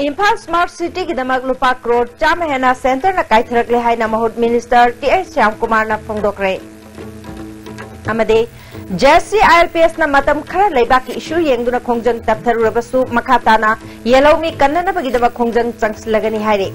Impal Smart City की दमक लुपा करोड़ चाम है ना सेंटर न काई थरक ले है ना महूद मिनिस्टर टी.एस. श्याम कुमार न फोंदोकरे अमदे जैसी ILPS न मतम खरा लेबा की इशू येंगदुना खोंजंग तपथरु रबसु मखाताना येलो मी कन्ना न बगी दमक खोंजंग चंक्स लगनी हायरे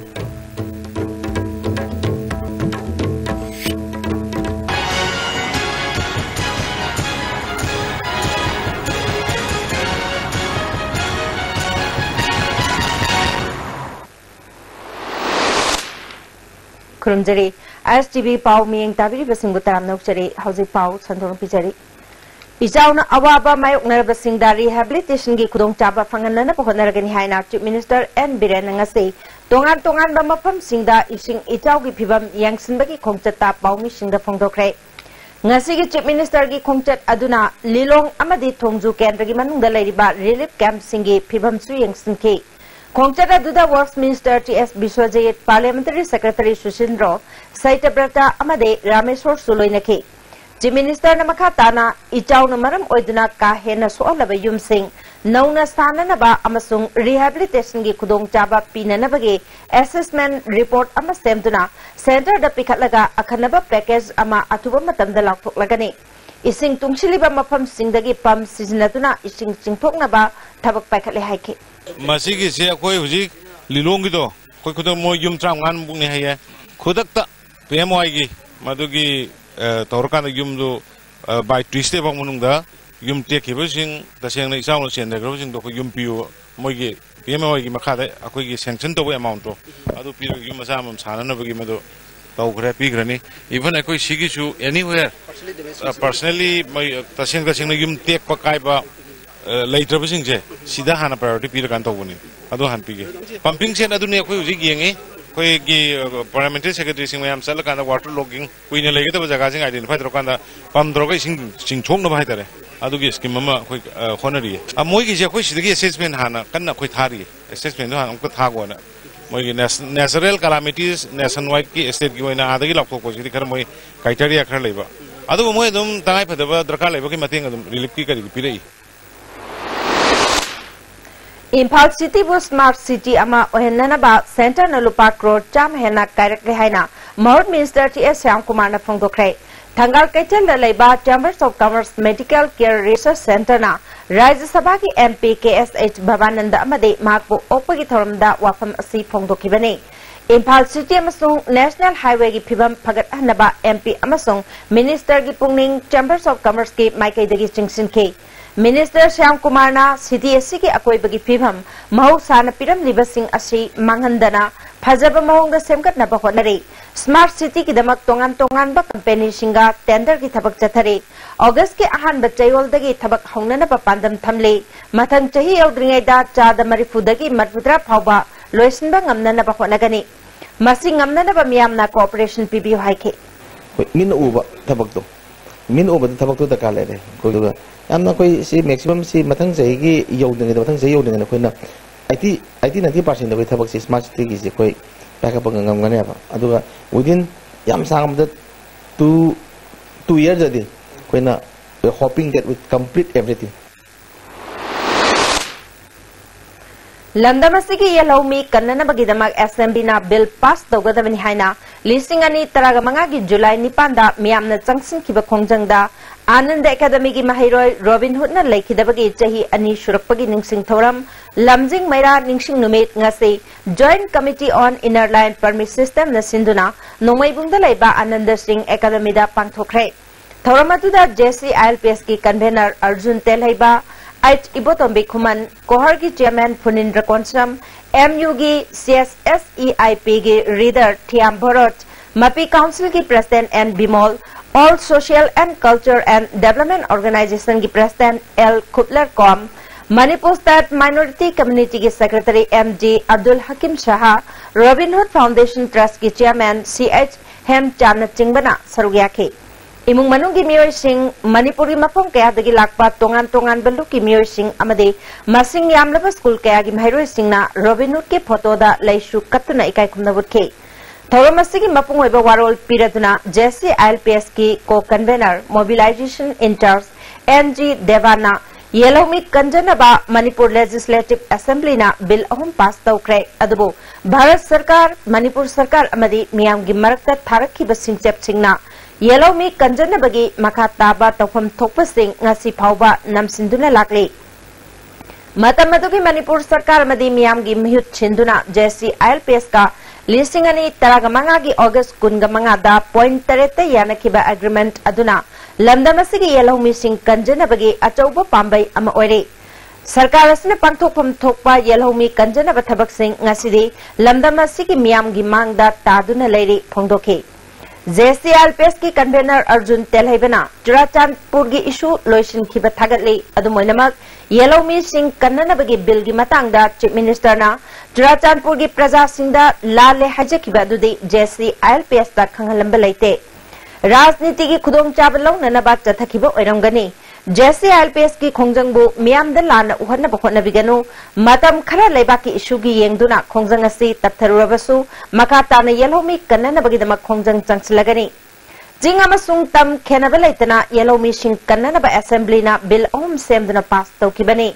खुरुमजरी STV पाव मियंग ताबिरी बसिंगु तराम नौचरी हौजी पाव संदों पिजरी इजाउना अवाबा मायोकनर बसिंगदा रिहैबिलिटेशन की खुदोंग चाबा फंगनना पहोनरगनि हाइना chief minister N Biren ngasi तोंगान तोंगान बा मफम सिंगदा इसिंग इचाउ की फिबम यांगसिनबगी खोंगचता पावमी सिंगदा फोंदोखरे ngasi की चीफ मिनिस्टर की खोंगचत अदुना लिलोंग अमदि थोंगजु केंद्र की मनुंगदा लेरिबा रिलीफ कैंप सिंगी फिबम सु यांगसिनके खोंगचत अदुदा works minister TS. Biswajit parliamentary secretary Sushindro Saitabrata अमदे रामेश्वर सुलोइनके चीफ मिनिस्टर नमखा ताना इचाउ नमरम ओइदुना का हेना सोलब युमसिंग नौना स्थाननबा अमसुंग रिहैबिलिटेशन की खुदोंग चाबा पीननबगे असेसमेंट रिपोर्ट अमा सेमदुना सेंटर द पिखटलगा अखनबा पैकेज अमा अथुबा मतमदा लाथोकलगने इसिंग तुंगसिलिबा मफम सिंगदगी पम सिजनदुना इसिंग चिंगथोकनबा थबक पाइखटले हाइके मसीगी से कोई हुजी लिलोंगी तो कोई खुद मो युम त्रांगान बुकने है खुदक PMOI की मधुगी तौरकान युम जो बाय ट्विस्टे बंग मनुंगदा युम टेक के बसिंग तसेंग ने इसाउन सेंदे ग्रोसिंग तो युम पियो मोगी PMOI की मखादे अकोई की सैंक्शन तो अमाउंट तो अदु पिरो युम मसा मम साननबगी मदो तौग्रे पिग्रनी इवन अकोई सिगिसु एनीवेयर पर्सनली तसेंग युम टेक पकाइबा लेट्रबसिंग जे सिदा हाना प्रायोरिटी पिरकान तौबनी अदो हान पिगे पंपिंग सेन अदुने अकोई हुजी गेंगे कोई की पार्लियामेंटरी सेक्रेटरी सिंग मयाम चल काना वाटर लॉगिंग कुइने लेगेदब जगह सिंग आइडेंटिफाई तरोकाना पम द्रोगे सिंग सिंगथोंग न बाइतरे अदुगी स्कीम अमा कोई होनरी अ मोइगी जे कोई सिदगी असेसमेंट हाना कन्ना कोई थारी असेसमेंट हाना उनको थागोना मोइगी नेचुरल कैलामिटीज नेशन वाइड की स्टेट की वइना आदगी लाखोको सिदि खर मोइ क्राइटेरिया खर लेबा अदु मोइ दम तांगाय फदबा दरकार लेबा की मतेंग दम रिलीफ की करी पिरई Impal City bu Smart City ama ohenna Center na lupa crore cham hena kairek haina Mahud Minister T.S. Syam Kumar na phongdokre Thangal Kaichal da leiba Chambers of Commerce Medical Care Research Center na Rajya Sabha ki MP KSH Bhavananda amade mahakpu okpagi thoramda wafam asi phongdokibani Impal City amasung National Highway ki phibam phagat hanaba MP amasung Minister ki pungning Chambers of Commerce ki maikaidagi chingsinke Minister Syam Kumar na CDSC की अकोई बगी फिभम महौसाना पिरम लिबसिंग असि मांगंदना फजब महंगा सेमकत नबा होनरे smart city की दमक तोंगान तोंगान बा company सिंगा tender की थबक चथरे अगस्त के अहान बच्चयोल दगी थबक हौनना बा पांदम थमले मथंग चही यौद्रिंगैदा चाद मरिफुदगी मरफुद्रा फावबा लोइसिनबा ngamnana बा होनगनी मसि ngamnana बा मियामना कोऑपरेशन पीबीओ हाइके मिन उबा थबक तो मिन उबा थबक तो दका लेरे कोदुगा यामना कोई सी मैक्सिमम सी मथंग सही की यौदंगे मथंग सही यौदंगे कोइना 80-90% कोई थबक सी स्मार्ट सिटी की कोई backup ngam aduga within yam sangam that 2 years adi koina hoping that we complete everything Landamasi ki yellow mi kannana bagidamag assembly na bill pass tawgadabani haina listing ani taragamanga ki July 9 da miyamna changsin kiba khongjangda Anand Academy ki mahiroi Robin Hood na laikidabagi chahi ani surakpagi ningsing thoram lamjing maira ningsing numit ngasi Joint Committee on Inner Line Permit System na sinduna nomaibungda laiba Anand Singh Academy da pangthokre thoramatuda JC ILPS ki convener Arjun Telhaiba Ait Ibotombi Kuman Kohar ki chairman Funindra Konsam MU ki CSSEIP ki reader Thiam Bharot MAPI Council ki president N Bimol All Social and Culture and Development Organization की President L Kutler Com, Manipur State Minority Community की Secretary M.G. Abdul Hakim Shah, Robin Hood Foundation Trust की Chairman C.H. Hem Chan Chingbana Sarugya के इमुंग मनुंग की मियोई सिंह मणिपुरी मफम कया दगी लाकपा तोंगान बलु की मियोई Singh अमदे मसिंग यामलबा school कया की महरोई सिंह ना रॉबिन हुड के फोटो दा लैशु कत्तुना इकाई खुमनबुटके थौरमसी की मपुंग ओइबा वारोल पिरदुना जैसे ILPS की को कन्वेनर मोबिलाइजेशन इंचार्ज NG देवाना Yelomi Kanjanaba Manipur Legislative Assembly na bill ahum pass tawkre adubu Bharat Sarkar Manipur Sarkar amadi miyamgi marakta tharakhiba singchep singna Yelomi Kanjanabagi makha taba tawfam thokpa sing ngasi phawba namsinduna lakli Matam adugi Manipur Sarkar amadi miyamgi mihut chinduna JC ILPS ka Lisingani Taragamangagi August Kungamangada point tarete yanakiba agreement aduna Lamdamasigi Yelomi Sing Kanjanabagi Achauba Pambai Ama Oire Sarkar asna pangthokpam thokpa Yelomi Kanjanaba thabak sing ngasidi Lamdamasigi miyamgi mangda taduna leiri phongdoke JCLPS ki convener Arjun Telhaibana Churachandpur gi issue loishin khiba thagatli adumoinamak Yelomi Sing Kannanabagi bill gi matangda Chief Minister na Churachandpur gi praja singda lale hajakiba adudi JCLPS ta khangalamba leite राजनीति की खुदों चावलों ननबाद चथकिबो ओरंगनी जैसे ILPS की खोंजंगबो मियामदा लाना उहरना बखोना बिगनो मतम खरा लेबा की इशू की येंगदुना खोंजंग असि तपथरुरबसु मकाताना येलोमी कन्नना बगिदमा खोंजंग चंगसलगनी जिंग अमसुंग तम खेनबा लेतना येलोमी सिंग कन्नना बा असेंबली ना बिल ओम सेमदुना पास तौकिबनी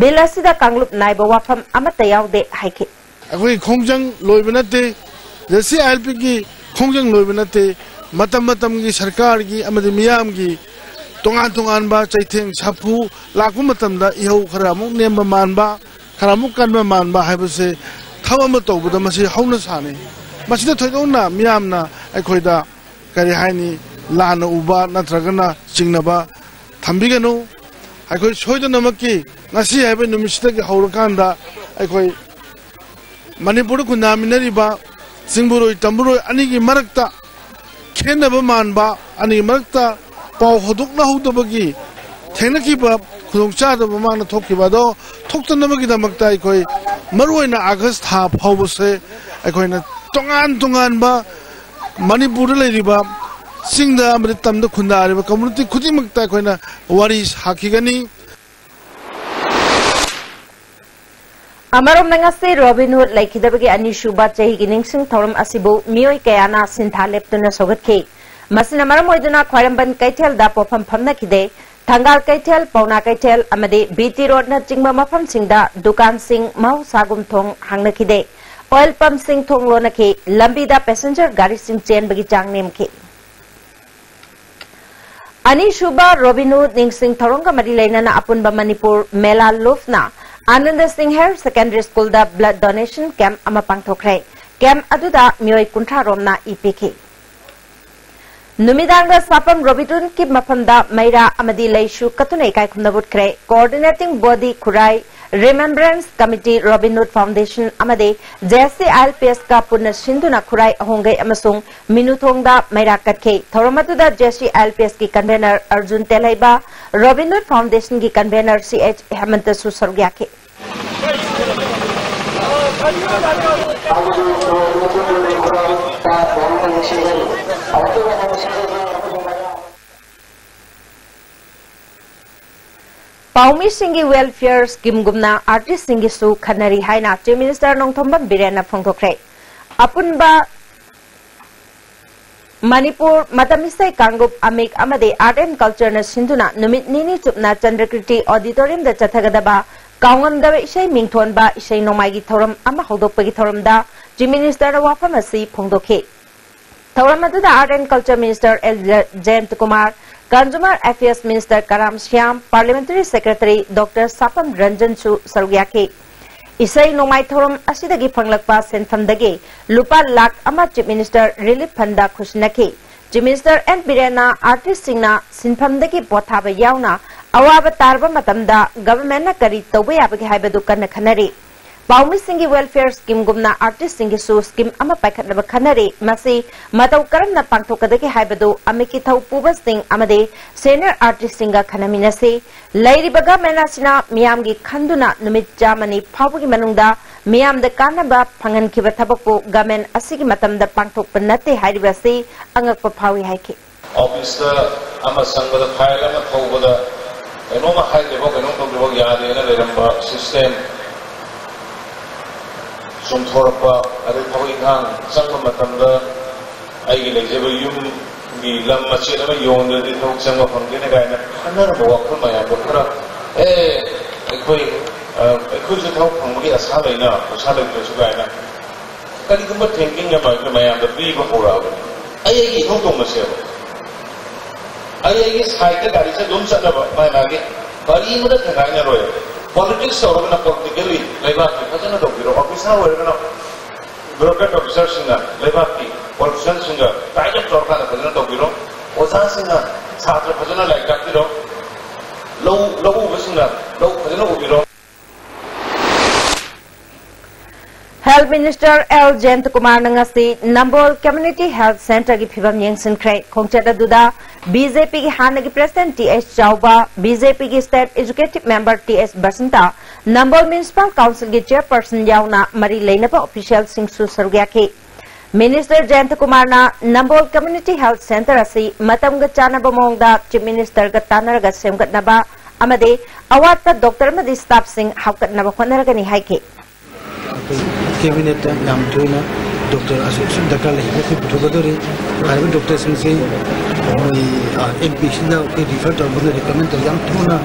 बिल असिदा कांगलुप नाइबा वाफम अमता यावदे हाइके अखोई खोंजंग लोइबनते जैसे ILP की खोंजंग लोइबनते मतम की सरकार की अमदि मियाम की तोंगान बा चैथेंग साफु लाकु मतमदा इहौ खरामु नेम मानबा खरामु कनबा मानबा हाइबसे थवम तौबदा मसी हौना साने मसिदा थोइदौना मियामना अखोइदा करि हाइनी लाना उबा नत्रगना चिंगनबा थंबिगनु अखोइ सोइदनमकी ngasi haiba numisida ki haurakanda अखोइ Manipur को नामिनरिबा सिंगबुरोइ तंबुरोइ अनि की मरकता खेनबा मानबा अनि मरकता पाव होदुकना होदबगी थेनकीबा खुदोंचादबा मांगना थोकिबादो थोक्तनबगिदमक्ता अखोइ मरुइना अगस्त था फावबसे अखोइना तोंगान बा मणिपुर लेरिबा सिंगदा अमरि तमदा खुंदारिबा कम्युनिटी खुदिमक्ता अखोइना वारी हाकिगनी अमरोम नंगसे रॉबिन हुड लाइखिदबगे अनिशुबा चही की निंगसिंग थौरम असिबु मियोय कयाना सिंथा लेप्तुना सोगतखे मसिना मरम ओइदुना ख्वारंबन कैथेल दा पोफम फमनखिदे थंगाल कैथेल पौना कैथेल अमदे बीटी रोड न चिंगबा मफम सिंगदा दुकान सिंग महु सागुम थोंग हांगनखिदे ऑयल पंप सिंग थोंग लोनखे लंबीदा पैसेंजर गाड़ी सिंग चेन बगी चांग नेमखे अनिशुबा रॉबिन हुड निंगसिंग थौरंगा मरी लेना अपुनबा मणिपुर मेला लोफना Ananda Singh Higher Secondary School da blood donation camp ama pangthokre camp aduda mioi kuntra romna ipk numidang da sapam robitun ki mafamda maira amadi leishu katunai kai khumnabut kre coordinating body khurai remembrance committee Robin Hood Foundation amade JC ILPS ka punna sinduna khurai ahongai amasung minuthongda maira katke thoramatuda JC ILPS ki convener Arjun Telaiba Robin Hood Foundation ki convener CH Hemantasu Sargya ke Paumi Singi Welfare Scheme Gumna Artist Singi Su Khanari Haina Chief Minister Nongthomban Birena Phongthokre Apunba Manipur Matamisai Kangup Amik Amade Art and Culture na Sinduna Numit Nini Chupna Chandrakriti Auditorium da Chathagadaba Kaungam da Isai Mingthon ba Isai Nomai gi Thoram ama Hodokpagi Thoram da Chief Minister Wafamasi Phongdokhe Thoram adu da Art and Culture Minister L. Jayant Kumar Consumer Affairs Minister Karam Shyam Parliamentary Secretary Dr. Sapam Ranjan Su Sargyake Isai Nomai Thoram asidagi phanglakpa senfamdagi lupa lakh ama Chief Minister Relief Funda khusnaki Chief Minister N. Birena artist singna sinfamdagi pothaba yauna awaba tarba matamda government na kari tawbe yabagi haibadu kanna khanari Paumi Singi Welfare Scheme Gumna Artist Singi Su Scheme ama paikhatnaba khanari masi matau karamna pangthokadagi haibadu amiki thau puba sing amade senior artist singa khanaminase lairibaga menasina miyamgi khanduna numit jamani phawagi manungda miyamda kanaba phangankiba thabakpu gamen asigi matamda pangthokpa natte hairibasi angakpa phawi haike office ama sangada file ama thawbada enoma haidebo enoma thawbog yade na leramba system Sumthorpa, ada thawinghang sangma matamda aigi lejeba yum gi lam machi na yon de thok sangma phangene gaina khana ro wakul maya ko khara ꯑꯩꯈꯣꯏꯁꯨ ꯊꯕꯛ ꯐꯪꯕꯒꯤ ꯑꯁꯥ ꯂꯩꯅ ꯑꯁꯥ ꯂꯩꯇ꯭ꯔꯁꯨ ꯀꯥꯏꯅ ꯀꯔꯤꯒꯨꯝꯕ thinking ꯑꯃ ꯑꯩꯈꯣꯏ ꯃꯌꯥꯝꯗ ꯄꯤꯕ ꯍꯧꯔꯛꯑꯕꯅꯤ ꯑꯩꯒꯤ ꯏꯊꯧ ꯇꯧꯅꯁꯦꯕ ꯑꯩꯒꯤ ꯁꯥꯏꯠꯇ ꯒꯥꯔꯤꯁꯦ ꯑꯗꯨꯝ ꯆꯠꯅꯕ ꯃꯥꯒꯤ ꯒꯥꯔꯤ ꯑꯃꯗ ꯊꯦꯡꯒꯥꯏꯅꯔꯣꯏ ꯄꯣꯂꯤꯇꯤꯛꯁ ꯇꯧꯔꯒꯅ ꯄꯣꯂꯤꯇꯤꯀꯦꯜꯂꯤ ꯂꯩꯕꯥꯛꯀꯤ ꯐꯖꯅ ꯇꯧꯕꯤꯔꯣ ꯑꯣꯐꯤꯁꯥꯔ ꯑꯣꯏꯔꯒꯅ ꯕ꯭ꯌꯨꯔꯣꯀ꯭ꯔꯦꯠ ꯑꯣꯐꯤꯁꯥꯔꯁꯤꯡꯅ ꯂꯩꯕꯥꯛꯀꯤ ꯄꯣꯂꯤꯇꯤꯁꯤꯌꯟꯁꯤꯡꯒ ꯒꯥꯏꯗ ꯑꯞ ꯇꯧꯔꯀꯥꯟꯗ ꯐꯖꯅ ꯇꯧꯕꯤꯔꯣ ꯑꯣꯖꯥꯁꯤꯡꯅ ꯁꯥꯇ꯭ꯔ ꯐꯖꯅ ꯂꯥꯏꯔꯤꯛ ꯇꯥꯛꯄꯤꯔꯣ ꯂꯧ ꯎꯕꯁꯤꯡꯅ ꯂꯧ ꯐꯖꯅ ꯎꯕꯤꯔꯣ Health Minister L. Jayantkumar ngasi Nambol Community Health Center ki phibam yengsinkre khongchat aduda BJP ki hanagi President T.S. Chauba, BJP ki State Executive Member T.S. Basanta, Nambol Municipal Council ki Chairperson yauna mari leinaba official singsu sarugyaki. Minister Jayantkumar na Nambol Community Health Center asi matamga chanaba mongda Chief Minister ga tanaraga semgatnaba amade awata doctor amadi staff sing hawkatnaba khonaragani haike. Cabinet yang tuina Dr. Asuk Dakar lagi kita betul-betul hari ini Dr. Singsi MP sini kita refer to benar recommend yang tuina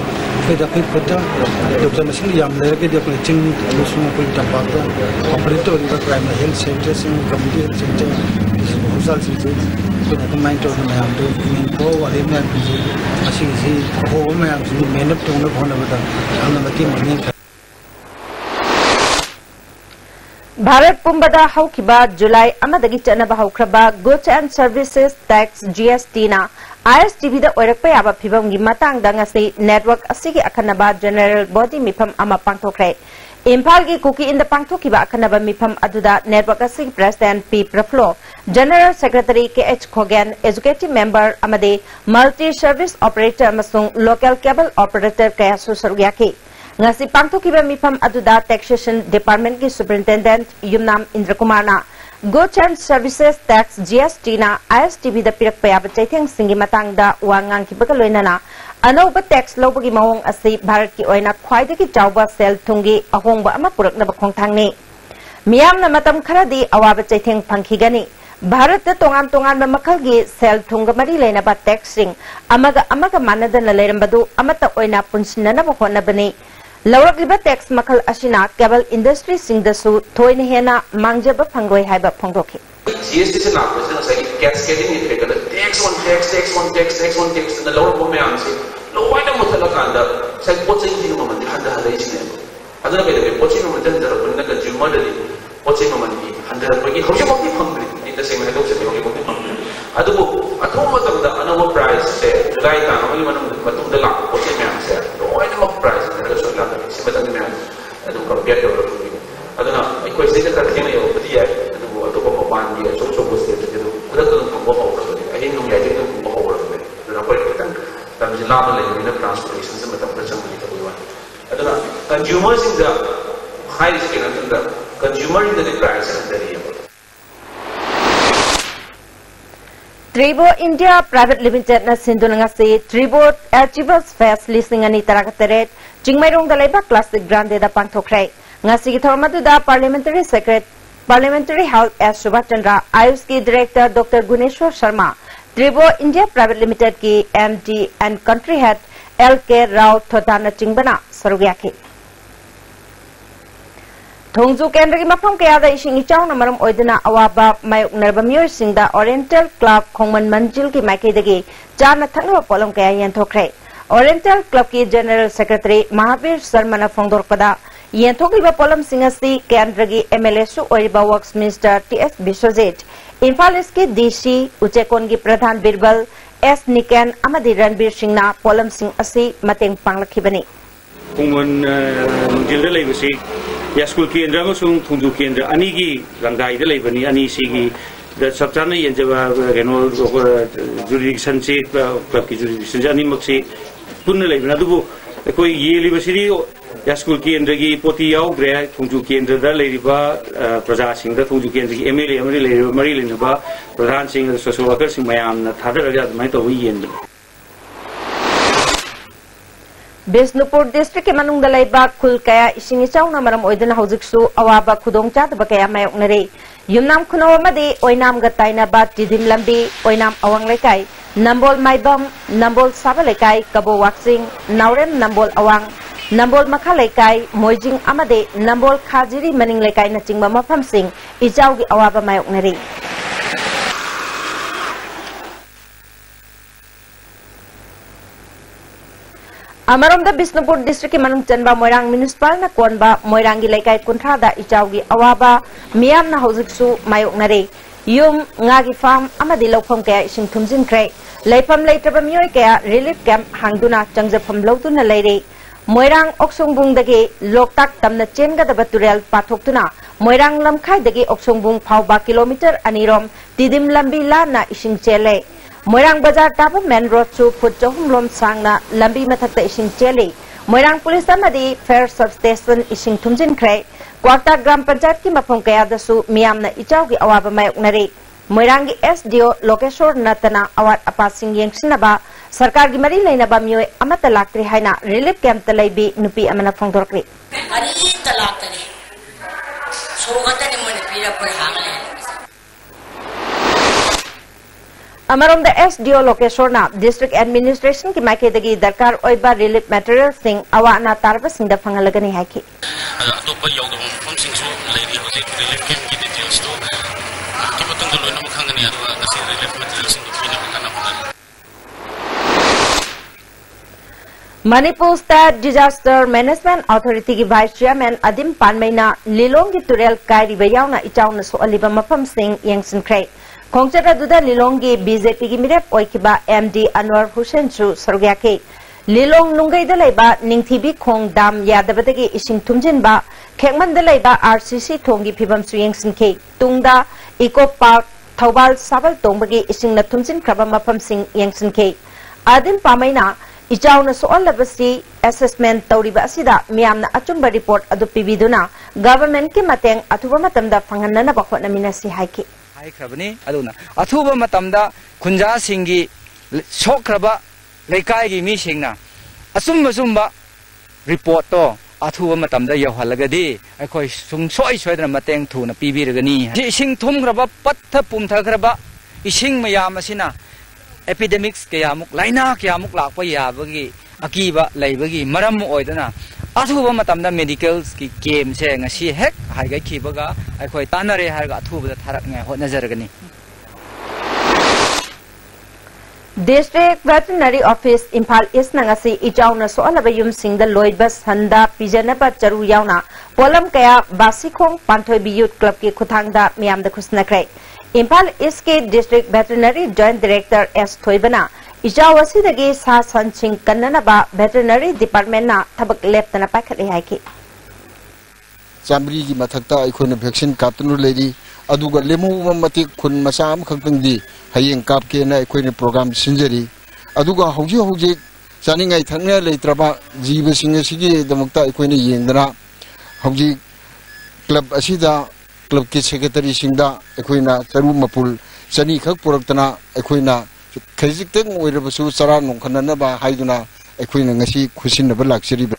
kita kita Dr. Mesin yang lagi dia pelicing semua pun tempat operator di primary health center sing community health center hospital singsi kita kemain tu yang tu main po wali main masih si po main si main tu nak mana betul yang nak mungkin Bharat Pumbada Haukiba July Amadagi Chanaba Haukraba Goods and Services Tax GST na ISTB da oirakpa yaba phibam gi matang da ngasi network asigi akanaba general body mifam ama pangthokre Imphal gi kuki in the pangthokiba akanaba mifam aduda network asigi president P Praflo general secretary KH Khogan executive member amade multi service operator amasung local cable operator kaya susarugyaki ngasi pangthokiba mifam aduda taxation department ki superintendent Yumnam Indrakumar na Goods and Services Tax GST na ISTB da pirakpa yaba chaitheng singi matang da wangang ki baga loinana anauba tax lobagi mawong asi Bharat ki oina khwaidagi chawba sel thungi ahongba ama purakna ba khongthangni miyamna matam kharadi awaba chaitheng phangkhigani Bharat da tongan ba makhalgi sel thunga mari leina ba taxing amaga manadana leirambadu amata oina punsinana ba honabani Lauragliba tax makal asina cable industry singdasu thoina hena mangjaba phangoi haiba phongdokhi GST se lakho se sai cascading effect kada tax on tax na lower bo me anse lo waida muthala kanda sai poching ji no man handa hada isne adana bele poching no man jara bunna ka consumer dali poching no man ki handa bagi hoje mo ki phangri in the same head of se bagi mo ki phangri adugo athoma tagda anawa price se july ta no man matum da lakho poching me anse lo waida mo price da so la se badang me adu ka biya do adana ikoi se ka thena yo pati ya adu ko ban dia so ko se te do kuda ko ko ko ko ai no ya je ko ko ko do na ko ta ta mi la ma le ni na transportation se mata pracham ni ta buwa adana consumers in the high scale and the consumer in the price and the Tribo India Private Limited na sindunanga si Tribo Achievers Fest listing ani tarakateret Jingmairong da laiba classic grande da pangthokrai ngasi ki thormadu da Parliamentary Health as Subhash Chandra Ayush ki Director Dr. Guneshwar Sharma Tribo India Private Limited ki MD and Country Head L.K. Rao Thodana Chingbana Sarugyaki Thongju Kendra ki mafam kaya da ising ichaw na maram oidana awaba mayok narbamyor singda Oriental Club Khongman Manjil ki maikaidagi jana thaknaba polam kaya yanthokre Oriental Club ki General Secretary Mahavir Sharma na phongdorpada Yenthokliba polam singasi Kendragi MLA su oiriba Works Minister T.S. Biswajit Imphal East ki DC Uchekon ki Pradhan Birbal S. Niken amadi Ranbir Singh na polam sing asi mateng panglakhibani Khongman Manjil da laibasi ya school kendra amasung thungju kendra ani gi rangai da laibani ani sigi da sabchana yenjaba geno jurisdiction se club ki jurisdiction ani makse punna laibana dubu koi yeli basiri ya school kendra gi poti yaw gre thungju kendra da laiba praja singh da thungju kendra gi MLA amari laiba mari leinaba pradhan singh social worker sing mayam na thadaraga mai to yen Bisnupur District Manung Dalaiba Kul Kaya Isingichaw na maram oidana haujiksu awaba khudong chatba kaya mayoknare Yumnam Khunaw amadi Oinam Gatay na ba Tidim Lambi Oinam Awang Laikai Nambol Maibam, Nambol Sabalekai, Kabo Waxing, Naurem Nambol Awang, Nambol Makalekai, Mojing Amade, Nambol Kajiri Maning Lekai Nachingba Mafam Sing, Ijaugi Awaba Mayokneri. Amarom da Bisnupur district manung chanba Moirang municipal na konba Moirangi Lekai Kuntra da Ijaugi Awaba, Miam na Hoziksu Mayokneri. Yum ngagi farm amadi lopam kaya ising tumjin kre leipam leitraba miyoi kaya relief camp hangduna changjapam lotuna leire Moirang Oksongbung dagi loktak tamna chenga da baturel pathoktuna Moirang lamkhai dagi Oksongbung phauba kilometer anirom tidim lambi la na ising chele Moirang bazar tapa main road chu phut chahum lom sangna lambi mathakta ising chele Moirang police amadi fair substation ising tumjin kre Kwarta Gram Panchayat ki mapong kaya dasu miyamna Ijaugi awaba mayoknari Moirangi SDO Lokeshwar Natana awat apasing yengsinaba sarkar gi mari leinaba miyoi amata laktri haina relief camp talaibi nupi amana phongdorkri ani talaktari sogatani mone pira par hangle Amarom the SDO Lokeshwar na district administration ki maike dagi darkar oiba relief material sing awana tarba singda phangalagani haiki Topa yauda mafam singsu lady hojik relief camp ki details to ki patang dalo na makhangani aduga kasi relief materials sing pina kana puna Manipur State Disaster Management Authority ki Vice Chairman Adim Panmaina Lilong ki turel kai ribayawna ichawna so aliba mafam sing yangsin kray Khongchara duda Lilong ki BJP ki mirep oikiba MD Anwar Hussain chu sargyake Lilong nungai da laiba ningthibi khong dam yadabadagi ising tumjinba khekman da laiba RCC thongi phibam suyeng sinke tungda Eco Park Thobal Sabal tongbagi ising na tumjin kraba mafam sing yeng sinke Adim Pamaina Ichawna so alabasi assessment tawriba asida miyamna achumba report adu pibiduna government ki mateng athuba matamda phanghanna ba khotna minasi haiki hai khrabani aduna athuba matamda khunja singi sokraba Lekai gi mi singna asumba report to athuba matamda yawhalagadi akhoi sung soi soidna mateng thuna pibiragani ising thumgraba patha pumthagraba ising mayam asina epidemics kayamuk laina kayamuk lakpa yabagi akiba laibagi maram oidana athuba matamda medicals ki game se ngasi hek haiga khibaga akhoi tanare harga athuba tharak ngai hotnajaragani District Veterinary Office Imphal East nangasi ichawna so alaba yum singda loibas handa pijanaba charu yauna polam kaya basikhong panthoi biyut club ki khuthangda miyamda khusnakrai Imphal East ke District Veterinary Joint Director S Thoibana ichawasi dagi sa sanching kannanaba Veterinary Department na thabak leptana pakhali haiki Chambri ki mathakta akhona vaccine kaptanu lady aduga lemu mati khun masam khangtangdi hayeng kap ke na akhoi program sinjari aduga hoji chaningai thangna leitraba jiba singa sigi damakta akhoi ne yengdana hoji club asida club ke secretary singda akhoi na charu mapul chani khak puraktana akhoi na khajikten oirabasu chara nongkhana ba haiduna akhoi na ngasi khusin ba laksiri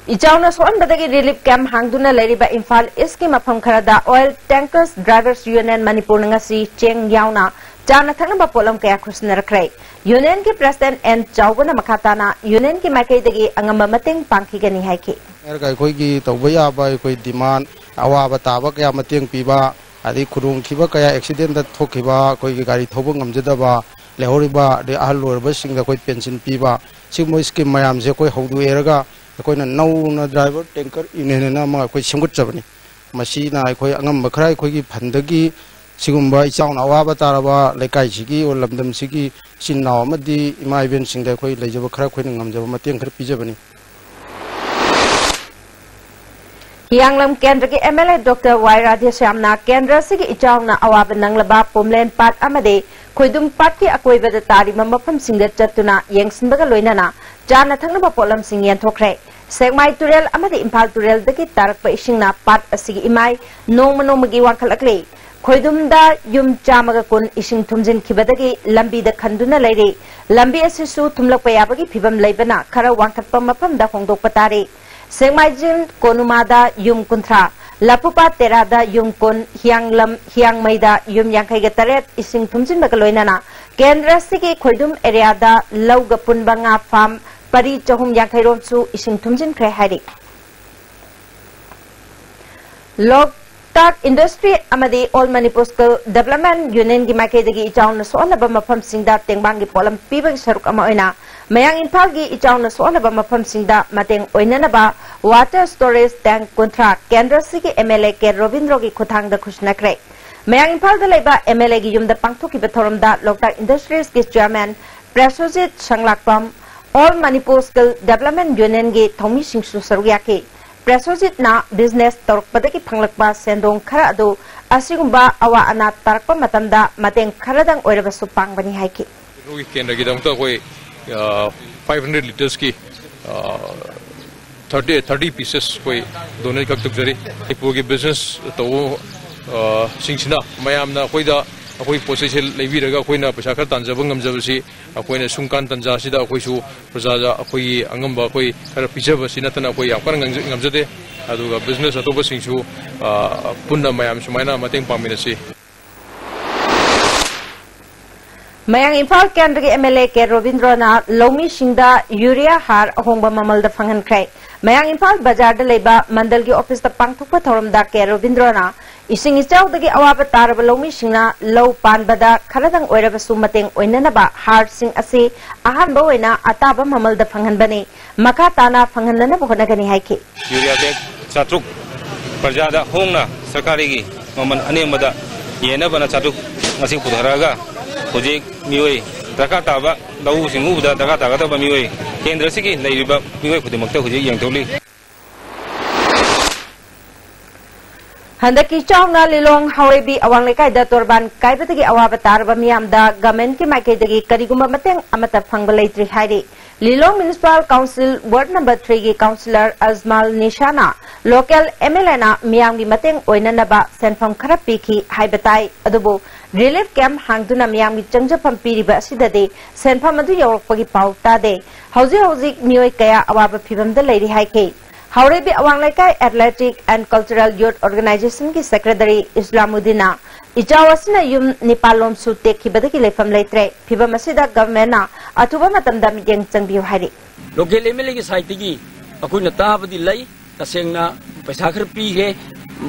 Ichawna so anbadagi relief camp hangduna leriba Imphal East ki mafam kharada oil tankers drivers union Manipur ngasi cheng yauna jana thangba polam kaya khusnarakrai union ki president and chawguna makhatana union ki makai dagi angamba mateng pangkhigani haiki ergai khoi gi tawbaya ba khoi demand awa taba kaya mateng piba adi khurung khiba kaya accident da thokiba khoi gi gari thobo ngamjada ba lehoriba de ahlor ba singa khoi pension piba sigmo scheme mayam je khoi hodu eraga koina nauna driver tanker inena ma koi semgut chabani masina koi angam bakrai koi gi phandagi sigumba ichawna awaba taraba lekai sigi or lamdam sigi sinnaw amadi ima event singda koi leijaba khara koi ngamjaba mateng khar pijabani Hianglam Kendra ki MLA Dr. Y Radhe Shyamna Kendra sigi ichawna awaba nanglaba Pomlen Pat amade khoidum pat ki akoibada tari mafam singda chatuna yengsinbaga loinana jana thangnaba polam sing yanthokre Segmai turel amadi Imphal turel dagi tarakpa isingna pat asigi imai nongmagi wangkhalakle khoidumda yum chamaga kun ising thumjin khibadagi lambi da khanduna leire lambi asisu thumlakpa yabagi phibam leibana khara wangkhatpa mafam da hongdokpa tare Segmai jin konumada yum kunthra Lapupa Terada Yumkun Hyanglam Hyangmaida Yum Yankaiga Taret Ising Tumjin Bakaloinana Kendra Siki Koidum Areada Lauga Punbanga Farm Pari Chahum Yankairom Su Ising Tumjin Krehari Loktak Industry Amadi All Manipur Development Union Gi Makedagi Ichaun Solaba Mapam Singda Tengbangi Polam Pibang Saruk Amaoina Mayang Impalgi Ichaun Solaba Mapam Singda Mateng Oinanaba Water Storage Tank Contract Kendra Siki MLA Ke Robindrogi Kutang da Kushnakre Mayang Impal da Leba MLA Gi Yum da Pangtuki Batorum da Loktak Industries Ki Chairman Presojit Shanglakpam All Manipur Development Union Gi Thomi Singsu Sarugyaki Presojit na business tork padaki panglakpa sendong khara adu asigumba awa ana tarakpa matamda mateng kharadang oiraba supang bani haiki rogi kendra gi damta koi 500 liters ki 30 pieces koi donate kak tuk jari ipogi business to singsina mayamna koi da akoi position levi raga koi na pesa khar tanjaba ngamjabasi akoi na sungkan tanja sida akoi su praja akoi angamba akoi khar pijaba sinatana akoi yakar ngamjade aduga business atoba singsu punna mayam sumaina mateng paminasi Mayang Impal Kendra MLA Ke Robindrana Lomi Singda Urea Har Hongba Mamal da Fangan Krai Mayang Impal Bazar da Leba Mandal gi office da Pangthukpa Thorum da Ke Robindrana Ising Ichaw dagi awaba taraba Lomi Singna Low Pan Bada Kharadang Oiraba Sumateng Oinanaba Har Sing Asi Ahan Bawena Ataba Mamal da Fangan Bani Maka Tana Fangan Lana Buhonagani Haiki Urea bag Chatruk Parjada Hongna Sarkari gi Maman Anemada Yena Bana Chatruk Masing Pudharaga Hojik Miway Takataba Lau Singuda Takataba Miway Kendra Siki Naiba Miway Kudimakta Hojik Yang Toli Handaki Chawna Lilong Hawebi Awang Lekai da Torban Kaibati Awabatar Bamiam da Gamen Ki Makedagi Kariguma Mateng Amata Pangbalai Haidi Lilong Municipal Council Ward Number 3 Gi Councillor Azmal Nishana Local MLA Miang Mateng Oinanaba Senfam Karapiki Haibatai Adubu Relief Camp Hangduna Miang Changjapam Piriba Sidade Senfam Adu Yorokpagi Pau Tade Hauzi Mioi Kaya Awaba Pibam the Lady Haike Haurebi Awang Lekai Athletic and Cultural Youth Organization Ki Secretary Islamudina Ijawasina Yum Nipalom Sute Kibadaki Lefam Letre Pibamasida Government Atuba Matamda Yang Changbiu Hari Local MLA Saitigi Akuna Tabadi Lay Tasengna Pesakar Pige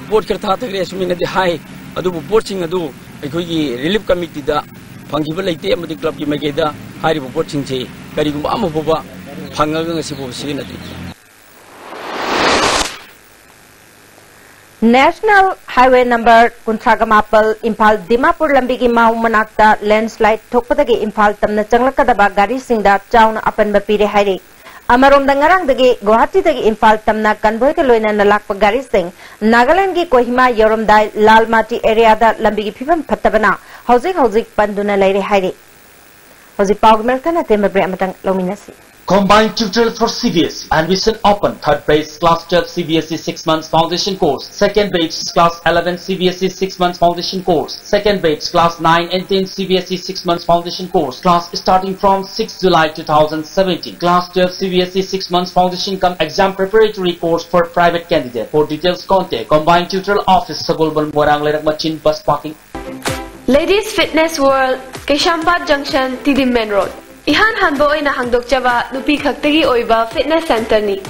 Board Kartata Smina the High Adu Porching Adu Relief Committee da Pangiba Late Amadi Club Mageda Hari Porching Che Karigum Amaboba Pangagang Sibu Sinati National Highway Number Kuntragamapal Impal Dimapur Lambigi Mau Manakta Landslide Tokpatagi Impal Tamna Changlakadaba Gari Singda Chawna Apan Bapire Hari Amarom Dangarang Dagi Guwahati Dagi Impal Tamna Kanboy Kaloina Nalakpa Gari Sing Nagaland Gi Kohima Yoromdai Lalmati Area da Lambigi Pipam Patabana Hauzik Panduna Lairi Hari Hauzik Pawgmerkana Tembabre Amatang Lominasi Combined tutorial for CBSE. Admission open. Third batch class 12 CBSE 6 months foundation course. Second batch class 11 CBSE 6 months foundation course. Second batch class 9 and 10 CBSE 6 months foundation course. Class starting from 6 July 2017. Class 12 CBSE 6 months foundation come exam preparatory course for private candidate. For details contact Combined tutorial office Sagolban Morang Lerak Machin bus parking. Ladies Fitness World, Keshambat Junction, Tidim Main Road. Ihan hanbo oina hangdok jaba nupi khaktagi oiba fitness center ni.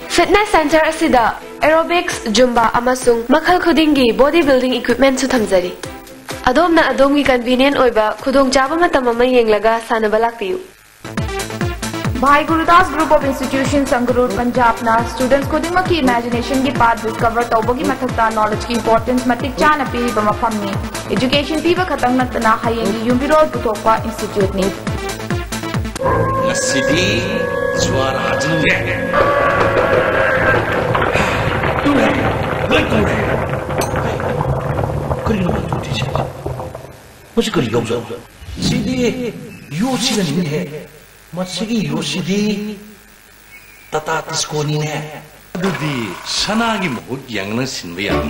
Fitness center asida aerobics, zumba amasung makhal khudingi bodybuilding equipment su thamjari. Adomna adomgi convenient oiba khudong jaba matam ama yenglaga sanaba lakpiyu. Bhai Gurudas Group of Institutions Sangrur Punjab na students khudingma ki imagination ki path discover tawbagi mathakta knowledge ki importance matik chana pi ba mafam ni. Education piba khatang natna hayengi yumbiro putokwa institute ni. Sidi suara jelek. Kering tu di sini. Masih kering jauh. Sidi Yosi ni है. Masih Yosi tata tiskoni ni. Jadi sanagi mohon yang nasin bayar.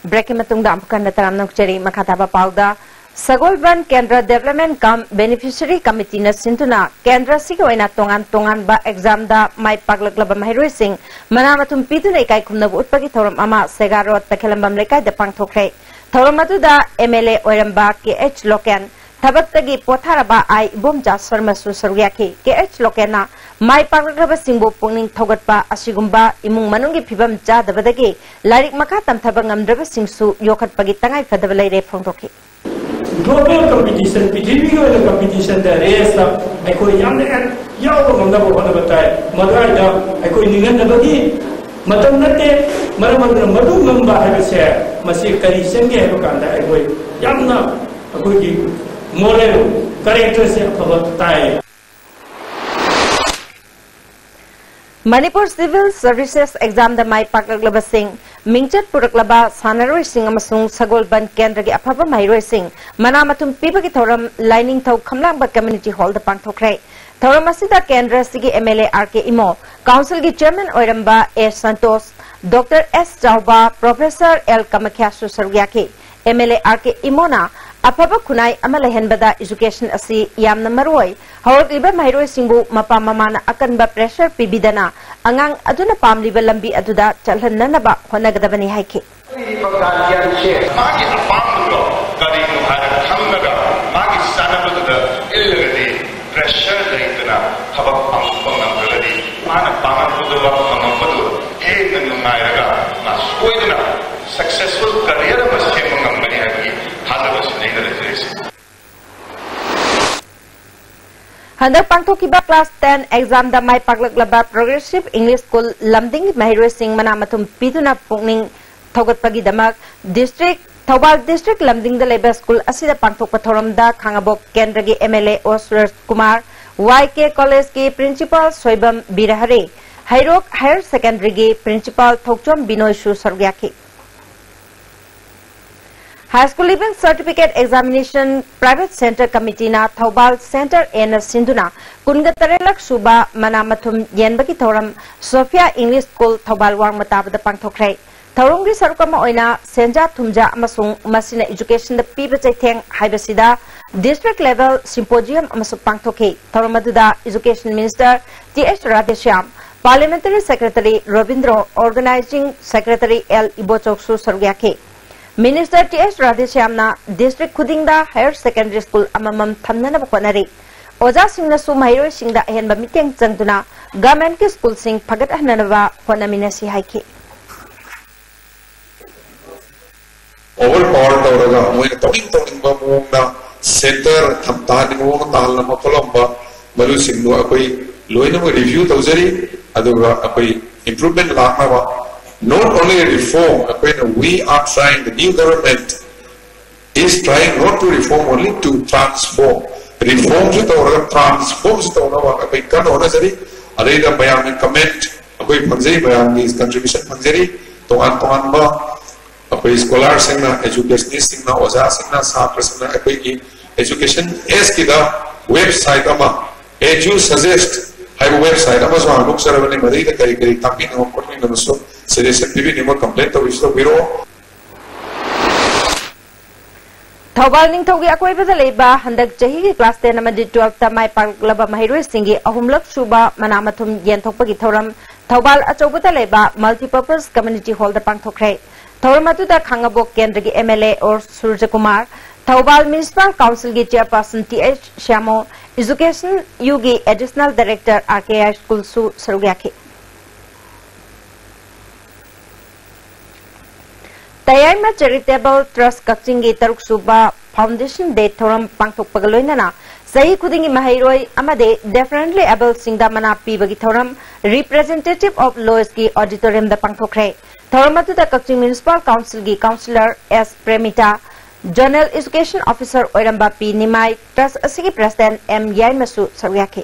Breaking matungda ampukan dataram nukjari makataba pauda Sagolban Kendra Development Kam Beneficiary Committee na sintuna Kendra sigo ina tongan ba exam da mai paglaglaba mahiroi sing manamatum pitu na ikai kumnabu utpagi thoram ama segaro takhelambam lekai da pangthokre thoram atu da MLA oiramba KH Loken thabaktagi potharaba ai bomja sarma su sarugyaki KH Lokena mai paglaglaba singbo pungning thogatpa asigumba imung manungi phibam cha dabadagi larik makha tamthaba ngamdraba singsu yokhatpagi tangai fadaba leire phongtokhi global competition, physical competition, the race, I could young and young on the one of a time. Mother, I could never bagi. Matamate, Maramanda, Madu Mamba have a share, Masi Karishan gave a kind of way. Young now, a good moral characters of time. Manipur Civil Services Exam the Mai Pakaglaba Singh, Mingchat Puraklaba, Sanaroi Singh Amasung, Sagolban Kendra Apapa Mairoi Singh, Manamatum Pibaki Thoram, Lining Tau Kamlamba Community Hall the Pantokre. Thoramasida Kendra Sigi MLA RK Imo, Council Gi Chairman Oiramba A. Santos, Dr. S. Chauba, Professor L. Kamakyasu Sargyaki, MLA RK Imona, Apapa Kunai Amalahenbada Education Asi Yamna Maroi, Hawag Mahiroi Singbu Mapa Mamana Akanba Pressure Pibidana, Angang Aduna Pam Liba Lambi Aduda, Chalhan Nanaba, Honagadabani Haiki. Successful career Handak pangthokiba class 10 exam da mai paglaglaba Progressive English School Lamding Mahiroi Singh Manamatum Piduna Pungning Thogatpagi Damak District Thobal District Lamding da Leba School Asida Pangthokpa Thoram da Khangabok Kendragi MLA Oswar Kumar YK College ki Principal Soibam Birahare Hairok Higher Secondary ki Principal Thokchom Binoy Shu Sargyaki High School Living Certificate Examination Private Center Committee na Thobal Center N Sinduna Kungatarelak Suba Manamatum Yenbaki Thoram Sophia English School Thobal Wang Matabada Pangthokre Thorongri Sarukama Oina Senja Thumja Amasung Masina Education the Piba Chaitheng Haibasida District Level Symposium Amasuk Pangthoke Thoromaduda Education Minister T.H. Radheshyam Parliamentary Secretary Robindro Organizing Secretary L. Ibochoksu Sargyake Minister T.S. Radheshyamna District Kudingda Higher Secondary School Amamam Thamnana Bakonari Oja Singna Su Mahiroi Singda Ahenba Miteng Changduna Government ki School Sing Phagat Ahnanaba Honaminasi Haiki Overpower Tauraga Moina Tawing Bamuna Center Thamtani Mo Talna Makolomba Malu Singnu Akoi Loinamo Review Tauzari Aduga Akoi Improvement Lakava Not only a reform, we are trying, the new government is trying not to reform, only to transform. Reform to the transform to the kan honasari, areda bayang comment, bayang contribution panjari, tongan ba, scholar singna, educationist singna, oza singna, sahatra singna, education es kita website ama, edu suggest, have a website ama so look saravani madai the kari tapi no korni no so. Suggestion TV nimo complaint of Vishnu Bureau. Thobal Ningthogi Akoibada Leba, Handak Jahi, Class 10 Amadi 12 Tamai Paglaba Mahiroi Singi, Ahumlak Suba, Manamatum Yentopagi Thoram, Thobal Achobata Leba, Multipurpose Community Hall the Pangthokre, Thoramatuda Khangabok Kendragi MLA or Surjakumar, Thobal Municipal Council Gi Chairperson T.H. Shamo, Education Yugi Additional Director RKI School Su Sarugyaki. Tayayma Charitable Trust Kakchingi Taruk Suba Foundation Day Thoram Pangthok Pagaloinana Sahi Kudingi Mahiroi Amade Definitely Able Singdamana Pibagi Thoram Representative of Loeski Auditorium the Pangthokre Thoramatu the Kakching Municipal Council Gi Councillor S. Premita Journal Education Officer Oiramba P. Nimai Trust Asigi President M. Yaimasu Saryaki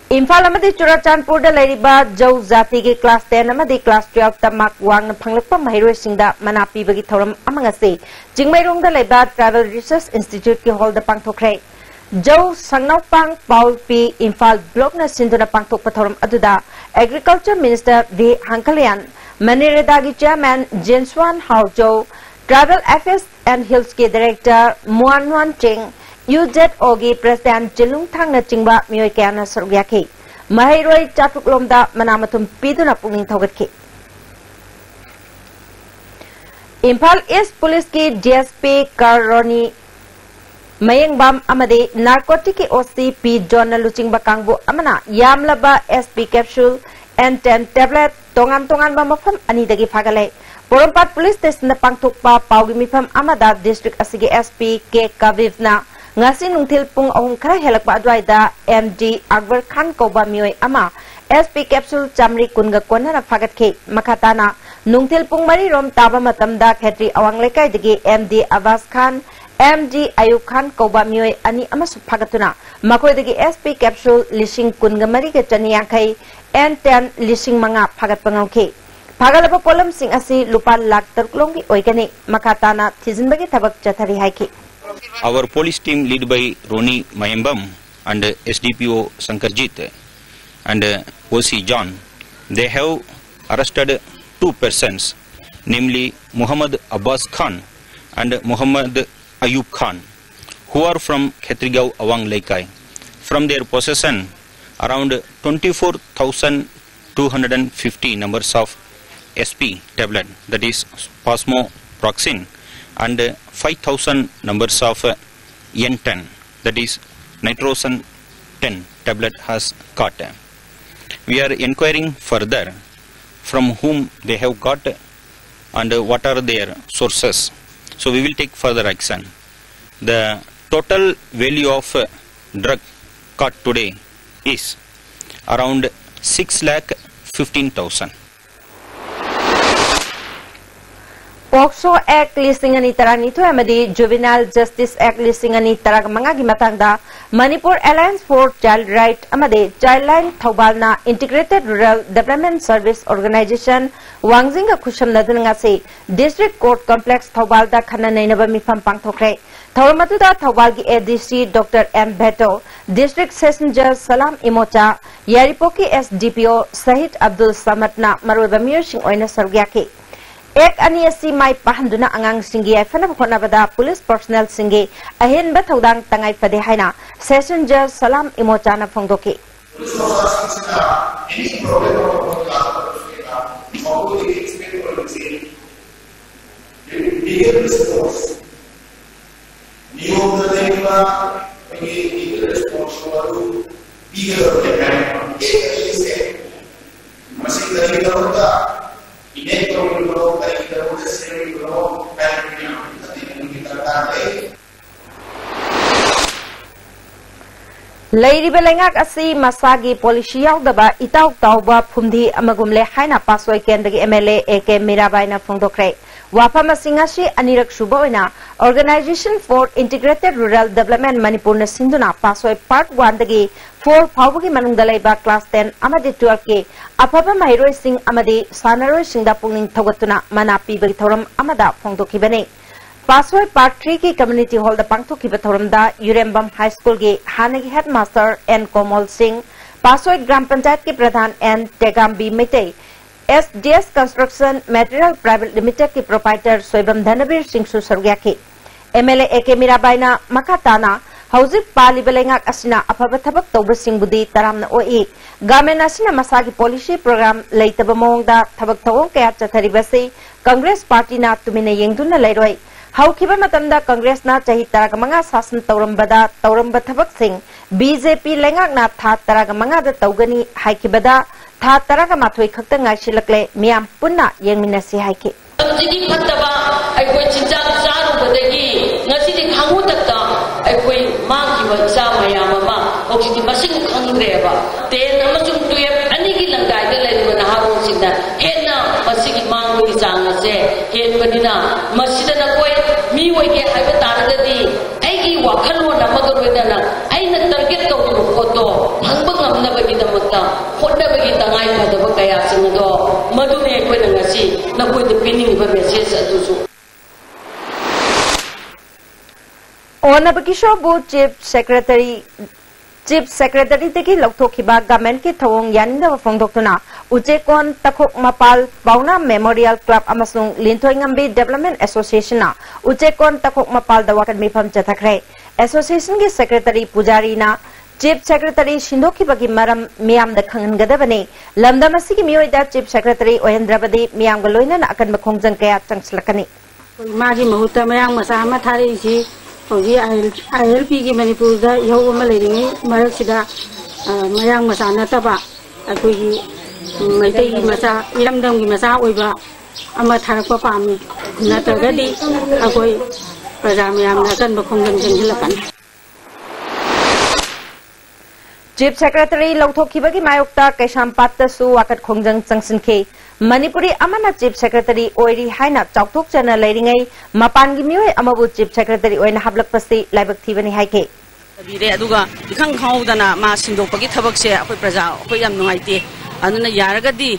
Imphal amadi Churachandpur da Lairiba Jau Zati ki Class 10 amadi Class 12 tamak wang phanglakpa mahiroi singda manapi bagi thoram amangase Jingmairong da Laiba Travel Research Institute ki hall da pangthokre Jau Sangnawpang Paul P Imphal block na sinduna pangthokpa thoram aduda Agriculture Minister V Hankalian Manireda gi Chairman Jenswan Haujo Travel Affairs and Hills के Director Muan Wan Ching UZO की President Jilung Thang na chingba miyoi kaya na sarugya Mahairoi chatuk lomda manamatum pidu na puning thogat ki. Impal East Police की DSP Karoni Mayang Bam Amade Narcotic OC P John na luching bakangbu amana Yamlaba SP Capsule and 10 tablet tongan ba mafam ani dagi phagale. Porompat Police Station na pangthukpa paugi mifam amada District asigi SP K Kavivna ngasi nungtil pung ahong khara helakpa adwaida MD Akbar Khan koba miyoi ama SP Capsule Chamri kunga kona na phagat ke makatana nungtil pung mari rom taba matamda khetri awang lekai dagi MD Abbas Khan MD Ayub Khan koba miyoi ani amasu phagatuna makoi dagi SP Capsule lishing kunga mari ke chani yangkai N10 lishing manga phagat pangau ke Pagalaba polam sing asi lupa lakh taruklongi oikani makatana thizinbagi tabak chathari haiki. Our police team led by Roni Mayambam and SDPO Sankarjit and OC John, they have arrested 2 persons, namely Muhammad Abbas Khan and Muhammad Ayub Khan, who are from Khetrigao Awang Laikai. From their possession, around 24,250 numbers of SP tablet, that is Pasmoproxin, and 5,000 numbers of N10, that is Nitrosan 10 tablet has got. We are inquiring further from whom they have got and what are their sources. So we will take further action. The total value of drug caught today is around 6,15,000. POCSO Act listing ani tarang ito amadi Juvenile Justice Act listing ani tarang mga gimatangda Manipur Alliance for Child Right amadi Childline Thobal na Integrated Rural Development Service Organization Wangjing ka kusham na dun nga si District Court Complex Thobal da khana nainaba mifam pangthokre Thawamatu da Thobal ki ADC Dr. M. Beto District Session Judge Salam Imocha Yaripo ki SDPO Sahid Abdul Samad na maruba mir sing oina sargyaki Ek aniasi mai pahanduna angang singi ay fanabukona bada police personnel singi ahin ba thaudang tangay pade haina Session Judge Salam Imocha na phongdoki Lady Belengak asi masagi polisi yaudaba itaw tauba phumdi amagumle haina pasoi kendagi MLA AK Mirabai na phongdokre wafa masingashi anirak suba oina Organization for Integrated Rural Development Manipur na sinduna pasoi part 1 dagi 4 phawgi manungda laiba class 10 amadi 12 ke afaba mairoi sing amadi sanaroi singda pungning thogatuna manapi bagi thoram amada phongdokibane Paswai Part 3 की Community Hall द पांगथोकी बथौरमदा Yurembam high school के हानेगी headmaster N Komal Singh Paswai ग्राम पंचायत के प्रधान N Tegambi Meetei SDS construction material private limited के प्रोप्राइटर सोइबम धनबीर सिंह सुसरग्या के MLA AK मीराबाईना मकाताना हौजिक पालिबलेंगा असिना अफब थबक तौब सिंगबुदी तरामना ओई गवर्नमेंट असिना मसागी पॉलिसी प्रोग्राम लेतब मोंगदा थबक थवों कया चथरिबसे कांग्रेस पार्टी ना तुमिने येंगदुना लेरोई हौखिबा मतमदा कांग्रेस ना चाही तरग मंगा शासन तौरंबदा तौरंब थबक सिंह BJP लेंगाक ना था तरग मंगा द तौगनी हाइखिबदा था तरग माथोई खक्ता ngaisilakle मियाम पुन्ना येंगमिनसी हाइखि जिगी फत्तबा अखोई चिंजाक चारुबदगी ngasi khangu takta अखोई मांगिबा इसा मयाम मा ओक्सिति मसिंग खंग्रेबा तेन अमसुम तुयब अनिगी लंगाइदा लेबा नहारों सिंदा हेना मसिगी मांगोई चांगसे हेनबदिना मसिदना कोई मी ओइगे हाइबा तारगदी आइगी वाखलोन अमगरोइदना आइना टारगेट तौरिबा फोटो फंगबा ngamnabagi damakta hodnabagi tangai phadaba kaya singdo madune akhoi ngasi nakoi de pinning ba message adusu Onabakisho Board Chief Secretary Chief Secretary teki lokthokhiba government ki thawong yaningda phongdoktuna Uchekon Takhok Mapal Bauna Memorial Club amasung Linthoi Ngambi Development Association na Uchekon Takhok Mapal da wakat mifam chathakre Association ki Secretary Pujari na Chief Secretary Shindokibagi maram miyam da khangangadabane lamdam asigi miyoida Chief Secretary Ohendrabadi miyam ga loina na akan makhongjang kaya changslakani magi mahuta mayang masama thari si hoji ILP ki Manipur da yaw ma leiringi marak sida mayang masana taba akoi maitai masa iramdam ki masa oiba ama tharakpa pami natagadi akoi praja miyam na kan makhongjang janglakan Chief Secretary Lauthokibagi Mayokta Kaishampatta su wakat khongjang changsinke Manipuri amana Chief Secretary oiri haina chautok chana leiringai mapangi mioi amabu Chief Secretary oina hablakpasti laibak thibani haike bire aduga ikhang khaudana ma sindopagi thabakse akoi praja akoi yam nungaite anuna yaragadi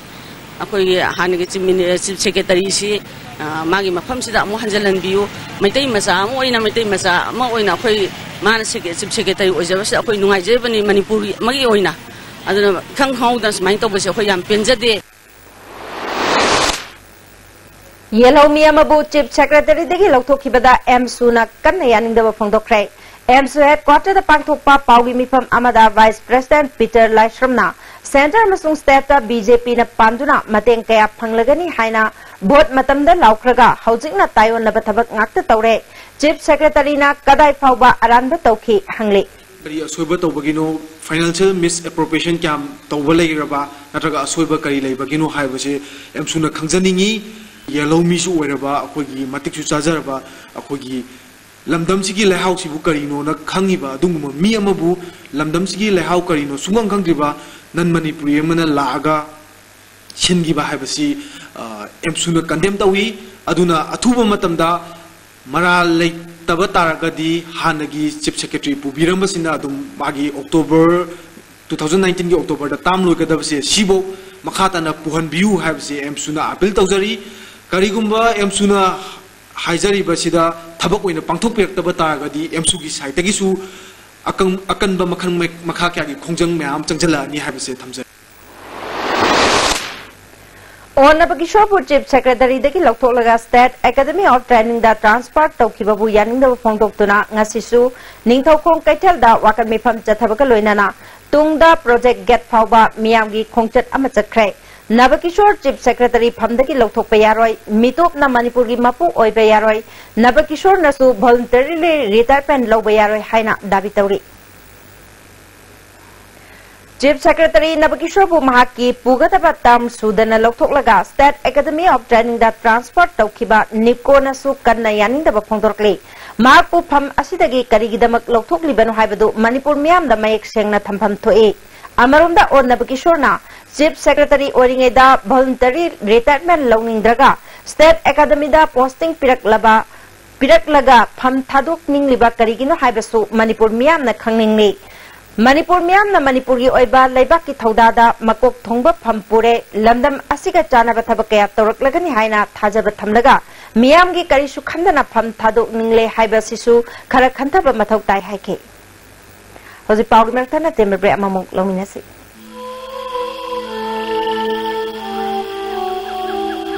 akoi hanigi Chief Secretary si magi mafam sida amu hanjalan biu maitai masa amu oina maitai masa ama oina akoi mana Chief Secretary ojabasi akoi nungaije bani Manipuri magi oina aduna ikhang khaudan smai tobase akoi yam penjade Yellow Miyamabu Chief Secretary degi Lauthokibada M Suna kanna yaningda phongdokre M Su headquarter da pangthokpa Paugi mifam amada Vice President Peter Laishramna Center amasung state da BJP na panduna mateng kaya phanglagani haina vote matamda laukhraga housingna tayonnaba thabak ngakta tawre Chief Secretary na kadai phauba aranba tawki hangle kari asoiba tawbagino financial misappropriation kyam tawba leiraba natraga asoiba kari leibagino haibase M Suna khangjaningi Yellow Misu Weraba, Akogi, Matiksu Chazaraba, Akogi, Lamdam Sigi Lahau Sibu Karino, na Kangiba, Dungma, Miyamabu, Lamdam Sigi Lahau Karino, Sungang Kangiba, Nan Manipuri, Mana Laga, Shingiba Habasi, Emsuna Kandemtawi, Aduna, Atuba Matamda, Mara Lake Tabataragadi, Hanagi, Chief Secretary Pubiramasina, Magi, October 2019 October, the Tam Lokadavasi, Shibo, Makatana Puhan Biu Habsi, Emsuna, Apil Tauzari. Karigumba Emsuna Haizari Basida Tabak in a Pantopek Tabatagadi Emsugi site Tagisu Akan Bamakan Makaki Kongjang Mam Tangela ni Habise Tamza On Nabakishopu Chief Secretary Deki Loktolaga State Academy of Training da Transport Tokibabu Yaning da Phongdoktuna Ngasisu Ningthokong Kaitel da Wakan Mifam Chathabaka Loinana Tungda Project Get Phauba Miyamgi Khongchat Amachakre Nabakishore Chief Secretary Phamdaki Lokthokpa yaroi Mitop na Manipur gi mapu oiba yaroi Nabakishore nasu voluntarily retirement lawba yaroi haina dabi tawri Chief Secretary Nabakishore bu mahaki pugataba tam sudana lokthoklaga State Academy of Training da Transport tawkiba Niko nasu kanna yaninda ba phongdorkli Mapu pham asidagi karigidamak lokthokliban haibadu Manipur miyam da mayek sengna thampham thoe Amarunda on Nabakishore na Chief Secretary Oringeda voluntary retirement loaning draga State Academy da posting piraklaga pham thadok ning liba karigino haibasu Manipur miyam na khangning Manipur miyam na Manipur gi oiba leibak ki thauda da makok thongba pham pure lamdam asiga chanaba thabakaya toraklagani haina thajaba thamlaga miyam gi karisu khandana pham thadok ningle haibasisu khara khantaba mathau tai haike Hoji Paugi Mertana Tembre amamong lominasi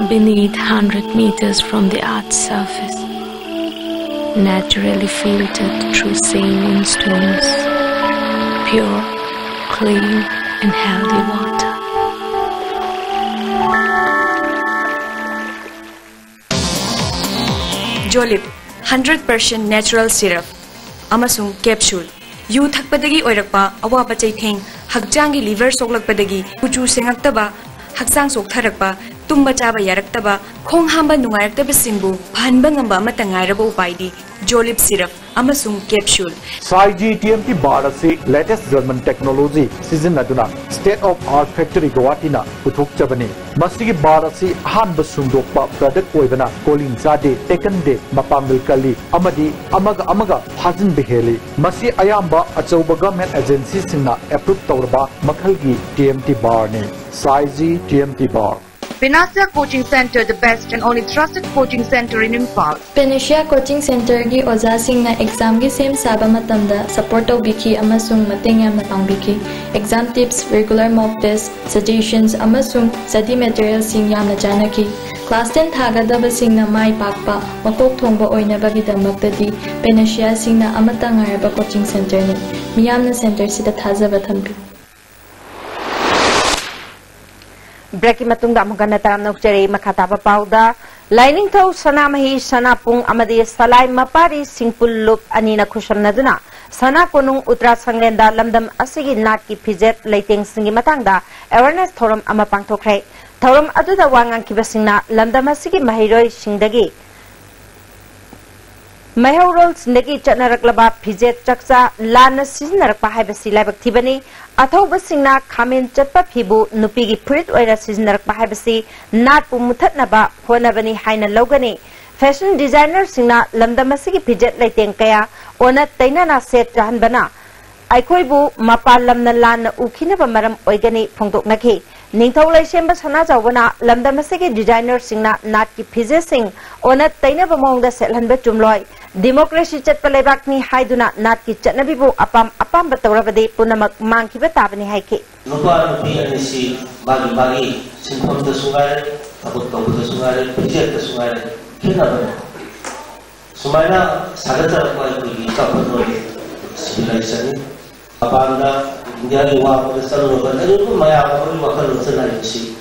Beneath 100 meters from the Earth's surface, naturally filtered through saline stones, pure, clean and healthy water. Jolip 100% natural syrup amasung capsule yu thakpadagi oirakpa awaba chaitheng hakjangi liver soklakpadagi kuchu sengaktaba haksang soktharakpa tumba chaba yaraktaba khong hamba nungairakta singbu phanba ngamba amata ngairaba upaidi Jolip syrup amasung capsule Saiji TMT bar ase latest German technology season aduna state of art factory Guwahati na puthok chabani masigi bar ase ahanba sungdokpa product oibana colin zade taken de mapamil kali amadi amaga phajin beheli masi ayamba achauba government agency singna approve tawraba makhalgi TMT bar ne Saiji TMT bar Panacea Coaching Center, the best and only trusted coaching center in Impal. Panacea Coaching Center gi oza singna exam gi sem saba matamda support tawbiki amasung mateng yamna pangbiki. Exam tips, regular mock tests, suggestions amasung study materials sing yamna janaki. Class 10 thagadaba singna mai pakpa makok thongba oinabagi damaktadi Panacea singna amata ngaraba coaching center ni. Miyamna center sida thazaba thambi. Breaking matungda amugana taram nokjari makataba pauda lining thau sanamahi sanapung amadi salai mapari singpul lup anina khushamnaduna sana konung utra sanglenda lamdam asigi nat ki fijet leiteng singi matangda awareness thorum ama pangthokre thorum aduda wangang kibasingna lamdam asigi mahiroi singdagi Mahorol sindagi chatnaraklaba fijet chaksa lana siznarakpa haibasi laibak thibani athauba singna khamen chatpa phibu nupigi phurit oira siznarakpa haibasi nat pu muthatnaba honabani haina logani fashion designer singna lamdamasigi fijet leiteng kaya ona tainana set jahanbana aikhoibu mapal lamna lana ukhinaba maram oigani phongdoknaki Ningthau Laishemba Sana Jawana Lamdamasigi designer singna nat ki fijet sing ona tainaba mongda selhanba chumloi Democracy chat palebak ni haiduna nat ki chatnabi bu apam batawrabade punamak mangkiba tabani haike nupa nupi anisi bagi sinfam da sungai abut kabu da sungai fijet da sungai kenapa sumana sagata ko ai ki kapano civilization apanda India wa Pakistan lo kan itu maya ko wa kan senai si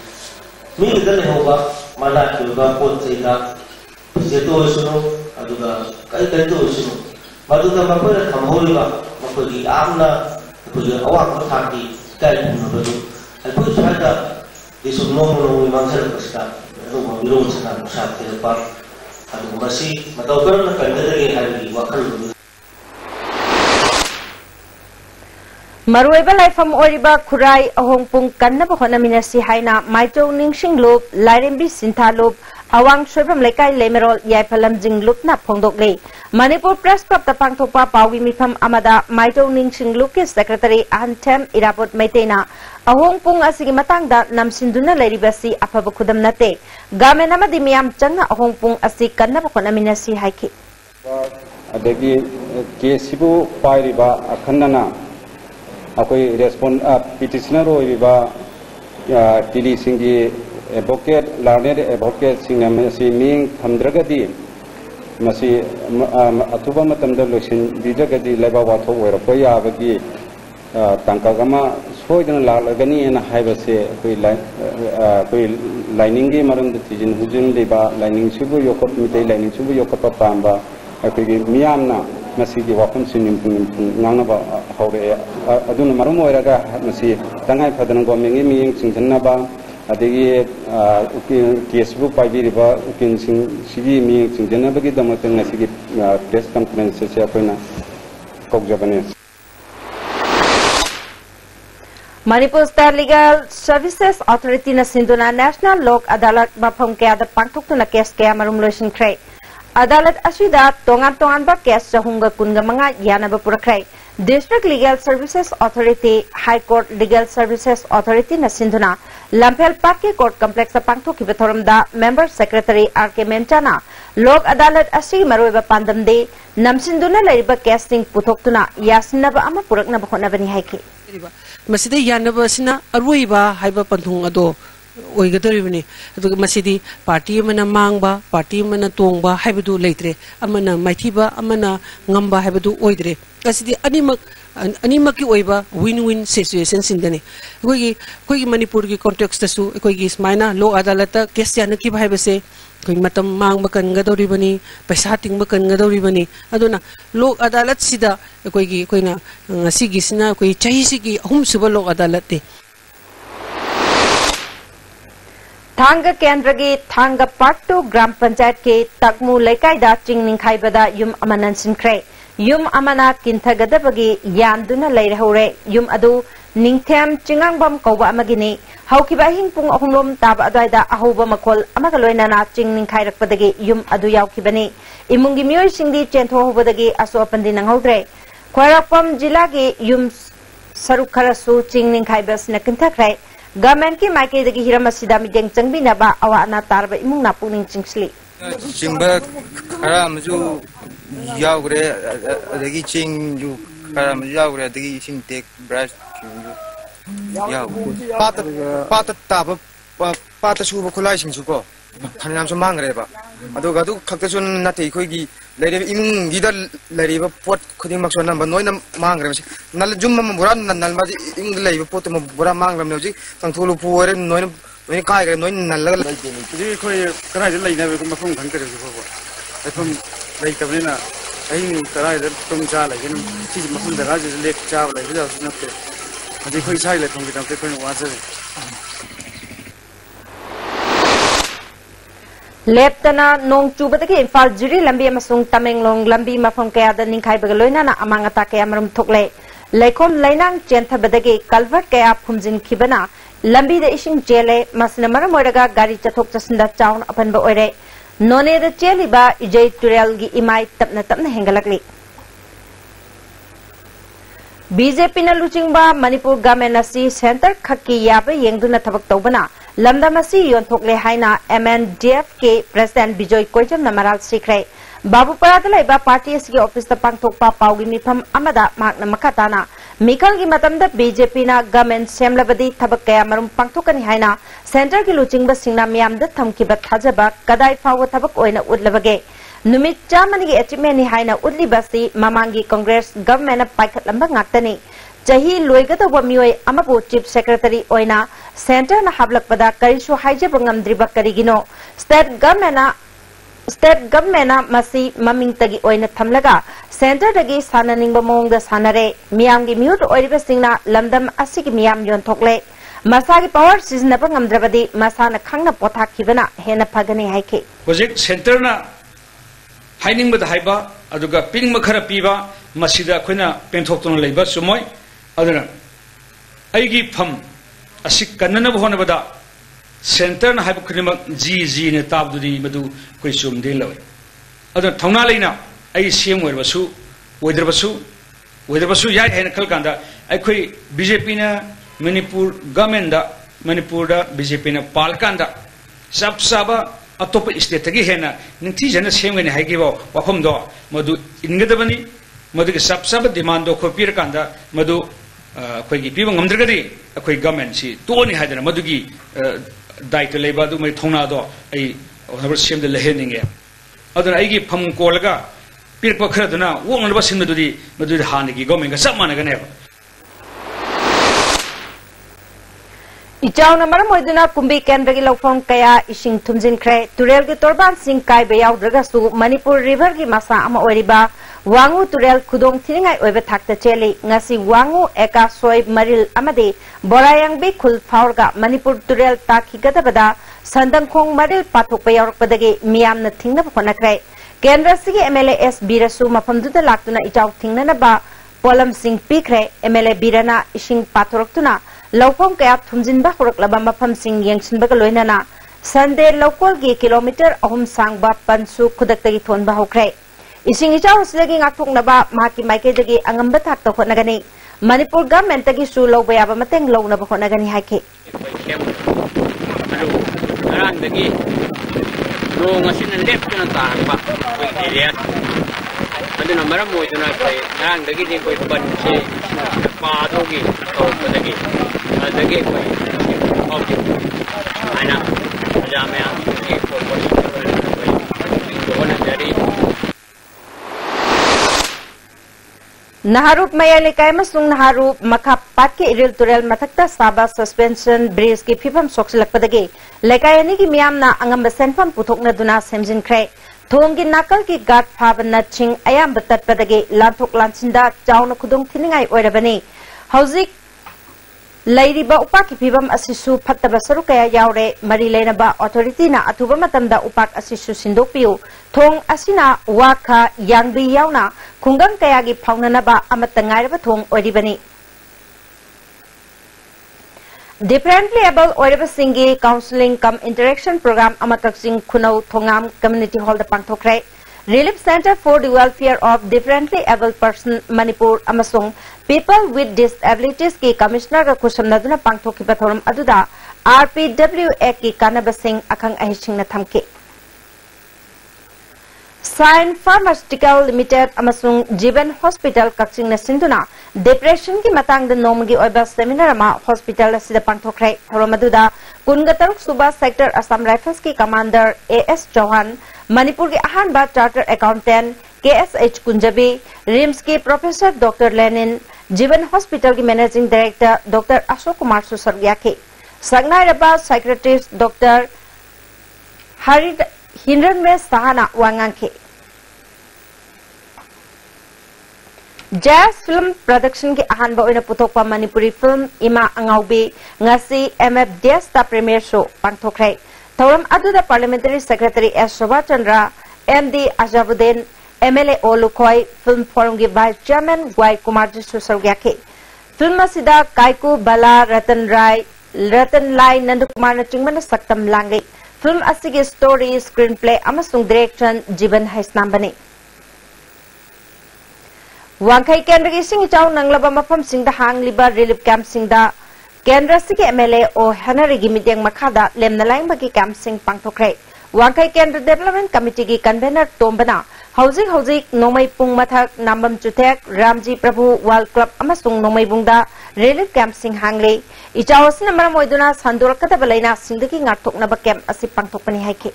mi dal hoba mana ki ba ko tsina jeto suno aduga kai to suno maduga mapara thamhori ba mapagi amna puja awak thaki kai no badu alpu chada disu no mangsar pasta ro biro chana sa te pa adu masi matau kan kandare hari wakal Maruiba laifam oriba kurai ahongpung kannaba honaminasi haina maito ningsing loop lairembi sintha loop awang soibam lekai lemerol yaipalam jing loop na phongdokle Manipur Press Club ta pangthokpa pawi mifam amada maito ningsing loop ke secretary Antem Irapot Maitena ahongpung asigi matangda namsinduna leiribasi afaba khudam nate gamen amadi miyam changna ahongpung asi kannaba honaminasi haiki adagi kesibu pairiba akhanna akoi respond petitioner oiba tidi singi advocate learned advocate singa masi ming thamdragadi masi atuba matamda losin bidagadi leba watho oira koya abagi tangkagama soidana lalagani ena haibase koi lining gi maram de tijin hujun leba lining subu yokot mitei lining subu yokot pamba akoi miyamna masigi wafam sinim nangna ba hawre aduna marum oiraga masi tangai phadana gomengi miyeng singthanna ba adegi kesbu paibiri ba ukin sigi miyeng singthanna bagi damatang nasigi press conference se akoina kokjabane Manipur State Legal Services Authority na sinduna National Lok Adalat mafam kaya da pangthokna case kaya marum loisin kray Adalat asida tongan ba case jahunga kunga mga yana ba purakray District Legal Services Authority High Court Legal Services Authority na sinduna Lampel Park Court Complex sa pangthok ibatoram da Member Secretary R.K. Memchana Lok Adalat asi maruiba pandamde namsinduna laiba casting puthokuna yasinna ba ama purak na ba bani haiki Masida yanaba sina aruiba haiba panthung ado oigadoribani aduga masidi party mana mangba party mana tongba haibadu leitre amana maithiba amana ngamba haibadu oidre asidi animak ki oiba win-win situation sindani koi Manipur ki context su koi gi smaina law adalata case yana ki haibase koi matam mang makan gadoribani paisa ting makan gadoribani aduna law adalat sida koi na ngasi gi sina koi chahi sigi ahum suba law adalat te Thanga Kendragi Thanga Part 2 Gram Panchayat ke Takmu Laikai da Chingning Khaibada Yum Amanan Sinkre Yum Amana Kintagadabagi Yanduna Lairahore Yum Adu Ningthem Chingangbam Kauba Amagini Haukiba Hingpung Ahumlom Taba Adaida Ahuba Makol Amagaloinana Chingning Khairakpadagi Yum Adu Yaukibani Imungi Myoy Singdi Chentho Hubadagi Aso Pandinang Hodre Kwarakpam Jilagi Yum Sarukharasu Chingning Khaibas Nakintakrai government की माइके दगी Hiram असिदा मिदेंग चंगबिनबा अवा अना तारबा इमुंगना पुनिंग चिंगसली चिंबा खरा मजु यावग्रे अदगी चिंग जु खरा मजु यावग्रे अदगी इसिंग take brush याव पात ताब पात सुब खुलाई सिंसु को खनाम सु मांगरेबा अदुगा दु खक्तसु नते खोगी लेरे इमुंग गिदा लेरे पोट खुदिंग मक्सो नंबर नोइना मांगरे नल जुम बुरा नल माजी इमुंग लेबा पोट म बुरा मांगरम नोजि तंथुलु पुरे नोइना नोइ काय नोइ नल जी खोई कनाय लेना मफम खंकरे फोबो एफम लेतबनिना अई तराय तुम चा लेकिन ची मफम दरा जे लेक चा लेबे जाउ नते अजी खोई साइ लेथम कि तमते खोई वाजे लेप्तना नोंग चुबदगी इम्फाल जिरी लंबी अमसुंग तमेंगलोंग लंबी मफम कयादा निंखाइबग लोइनाना अमांगता कया मरम थोकले लेखोम लैनांग चेंथबदगी कल्वर्ट कया फुमजिन खिबना लंबी द इशिंग जेले मसना मरम ओइरगा गाड़ी चथोक चसिंदा चाउन अपनब ओइरे नोने द चेलिबा इजय तुरेल गी इमाई तपना तपना हेंगलकली बीजेपी न लुचिंगबा मणिपुर गवर्नमेंट असी सेंटर खक्की याबा येंगदुना थबक तौबना लमदमसी योंथोकले हाइना MNDF के प्रेसिडेंट बिजोय कोइजम नमराल सिखरे बाबूपरादा लेबा पार्टी असगी ऑफिस ता पांगथोकपा पाउगी मिफम अमदा माकना मखाताना मिखल की मतमदा बीजेपी ना गवर्नमेंट सेमलबदी थबक कया मरुम पांगथोकनी हाइना सेंटर की लुचिंगबा सिंगना मियामदा थमकिबा थाजबा कदाई फाव थबक ओइना उदलबगे नुमित चामनी अचीवमेंट हाइना उदलीबसी ममांगी कांग्रेस गवर्नमेंट पाइखतलंबा ngaktani chahi loigadaba mioi amabu chief secretary oina center na hablakpada karisu haijaba ngamdriba karigino state government na masi maming tagi oina thamlaga center dagi sananingba mongda sanare miyamgi miut oiriba singna lamdam asigi miyam yon thokle masagi power siznaba ngamdrabadi masana khangna pothakibana hena phagani haike project center na haining bada haiba aduga pining makhara piba masida khoina penthokton leiba sumoi aduna aigi pham asik kanna bhona bada center na haiba khrimak ji ne tabdudi madu koi sum de loy aduna thongna leina ai sem werbasu wedrabasu yai haina khal kanda ai khoi BJP na Manipur government da Manipur da BJP na palkanda sab saba atop state tagi hena ninthi jana semgani haigibo wafam do madu ingadabani madu ke sab demand do khopir kanda madu khoi gi piba ngamdragadi khoi government si toni haidana madu gi daito leba du mai thongna do ai honorable sem de leheninge aduna ai gi pham kolaga pirpa khraduna wonglba simdudi madu hanigi government ga samana ga ne इचाउना मरम होइदुना कुंबी केंद्रगी लौफों कया issuing थुमजिनख्रे तुरेल की तोरबान Singh काइबे याउद्रगसु Manipur river की मसा अमा ओरिबा वांगु तुरेल खुदोंग थिनिंगाई ओइबे थाक्ता चेली ngasi वांगु एका सोय मरिल अमदे बोरायांगबे खुल फावरगा मणिपुर तुरेल ताखिगदबदा संदंखोंग मरिल पाथोकपे यावरकपदगी मियामना थिंगनब होनख्रे केंद्र सिगी MLA S बीरसु मफमदुदा लाक्तुना इचाउ थिंगननबा पोलम सिंह पीख्रे MLA बीरना इशिंग पाथोरक्तुना लौफों कया थुमजिनबा होरकलबा मफम सिंह येंगसिनबगा लोइनाना संडे लोकल की किलोमीटर अहुम सांगबा पंसु खुदक्तगी थोनबा होख्रे इसिंग इचाउ सिदगी ngaktoknaba mahaki maikedagi angamba thakta hotnagani Manipur government tagi su lawba yaba mateng lawnaba hotnagani haike arandagi rong asina leptuna tarba area aduna maram moiduna kai arandagi ni koi banche padogi tawpadagi adagi koi ana ajamya ni ko dari Naharup Mayalikai masung Naharup makapat ke iril turel matakta saba suspension bridge ki phipam soksilakpadagi lekayani ki miyamna angamba senfam puthokna duna semjin kre thongi nakal ki gat phabana ching ayam batatpadagi lanthok lansinda chauna khudong thiningai oirabani hauzik Lairiba upak ki phibam asisu phattaba saru kaya yaure mari leinaba authority na athuba matamda upak asisu sindokpiu thong asina waka yangbi yauna khungang kaya gi phaunanaba amata ngairaba thong oribani differently able oiriba singi counseling cum interaction program amatak sing khunau thongam community hall da pangthokre Relief Center for the Welfare of Differently Abled Person Manipur amasung People with Disabilities ki Commissioner ka kusam pangthoki pathoram aduda RPWA ki kanabasing akang ahising na thamki. Sign Pharmaceutical Limited amasung Jiban Hospital Kaksing na sinduna depression ki matang da nomgi oiba seminar ma hospital asida pangthokrai thoromaduda kungataruk suba sector Assam Rifles ki commander AS Chauhan Manipur ki ahanba charter accountant KSH Kunjabi RIMS ki professor Dr Lenin Jiban Hospital ki managing director Dr Ashok Kumar Susargia ki Sagnai Raba secretary Dr Harid Hindranme Sahana Wanganke. Jazz Film Production ki ahanba oina putokpa Manipuri film ima angaubi ngasi MFDS ta premiere show pangthokrai. Thoram aduda Parliamentary Secretary S. Shobha Chandra, MD Ajabuddin, MLA Olukoi, Film Forum ki Vice Chairman Y. Kumarji Susargyake. Film asida Kaiku Bala Ratan Lai Nandukumar na chingman saktam langai. Film asigi story, screenplay, amasung direction, Jiban Haisnambani. Wangkai Kendra ki sing ichaw nanglaba mafam singda hang liba relief camp singda Kendra sigi MLA o Hanari Gimidyang Makada lem nalang bagi camp sing pangthokrai. Wangkai Kendra Development Committee ki convener Tombana Hauzik Nomai Pung Mathak Nambam Chutek Ramji Prabhu World Club amasung Nomai Bungda relief camp sing hangle ichaw asina maram oiduna sandurakata balaina singdaki ngartok na ba camp asi pangthokpani haike.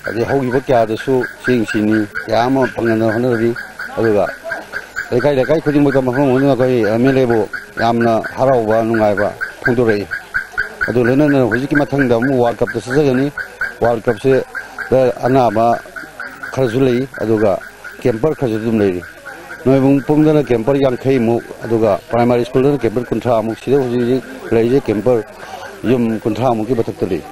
Adi hogi ba kya da su sing sini yama pangana honari aduga lekai khuding ba mahum honu ko MLA bo yamna harau ba nungai ba phungdorei adu lena na hojiki mathang da mu World Cup da sajani World Cup se da anaba kharjulei aduga camper khajudum lei noi bung pungdana camper yang khai mu aduga primary school da camper kuntra mu sida hoji leije camper yum kuntra mu ki bathak tali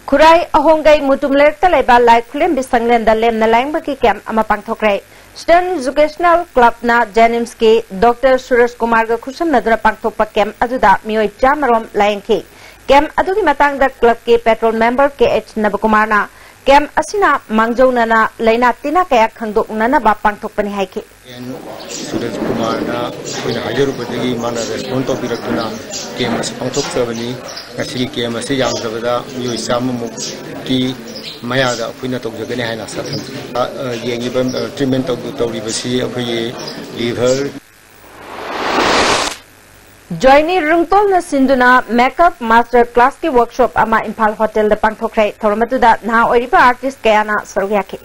Kurai ahonggai mutum lerta leba lai kulem bisanglen da lem na laing baki camp ama pangthokrai. Stern Educational Club na Janims ki Dr. Suresh Kumar ga khusam nadra pangthokpa camp aduda mioi chamarom laing ki. Camp adugi matang da club ki petrol member KH Nabakumar na camp asina mangjo na laina tina kaya khangdok na ba pangthokpani haiki. Suresh Kumar na kuina hajaru badagi mana respond to birakuna camp pangthok sabani ngasi camp ase yang sabada mioi sammu ki maya da kuina tok jagane haina satham yengi bam treatment to ribasi akoi liver Joini Rungtol na sinduna makeup master class ki workshop ama Impal Hotel da pangthokrai thormatuda na oiriba artist kayana sarugyaki.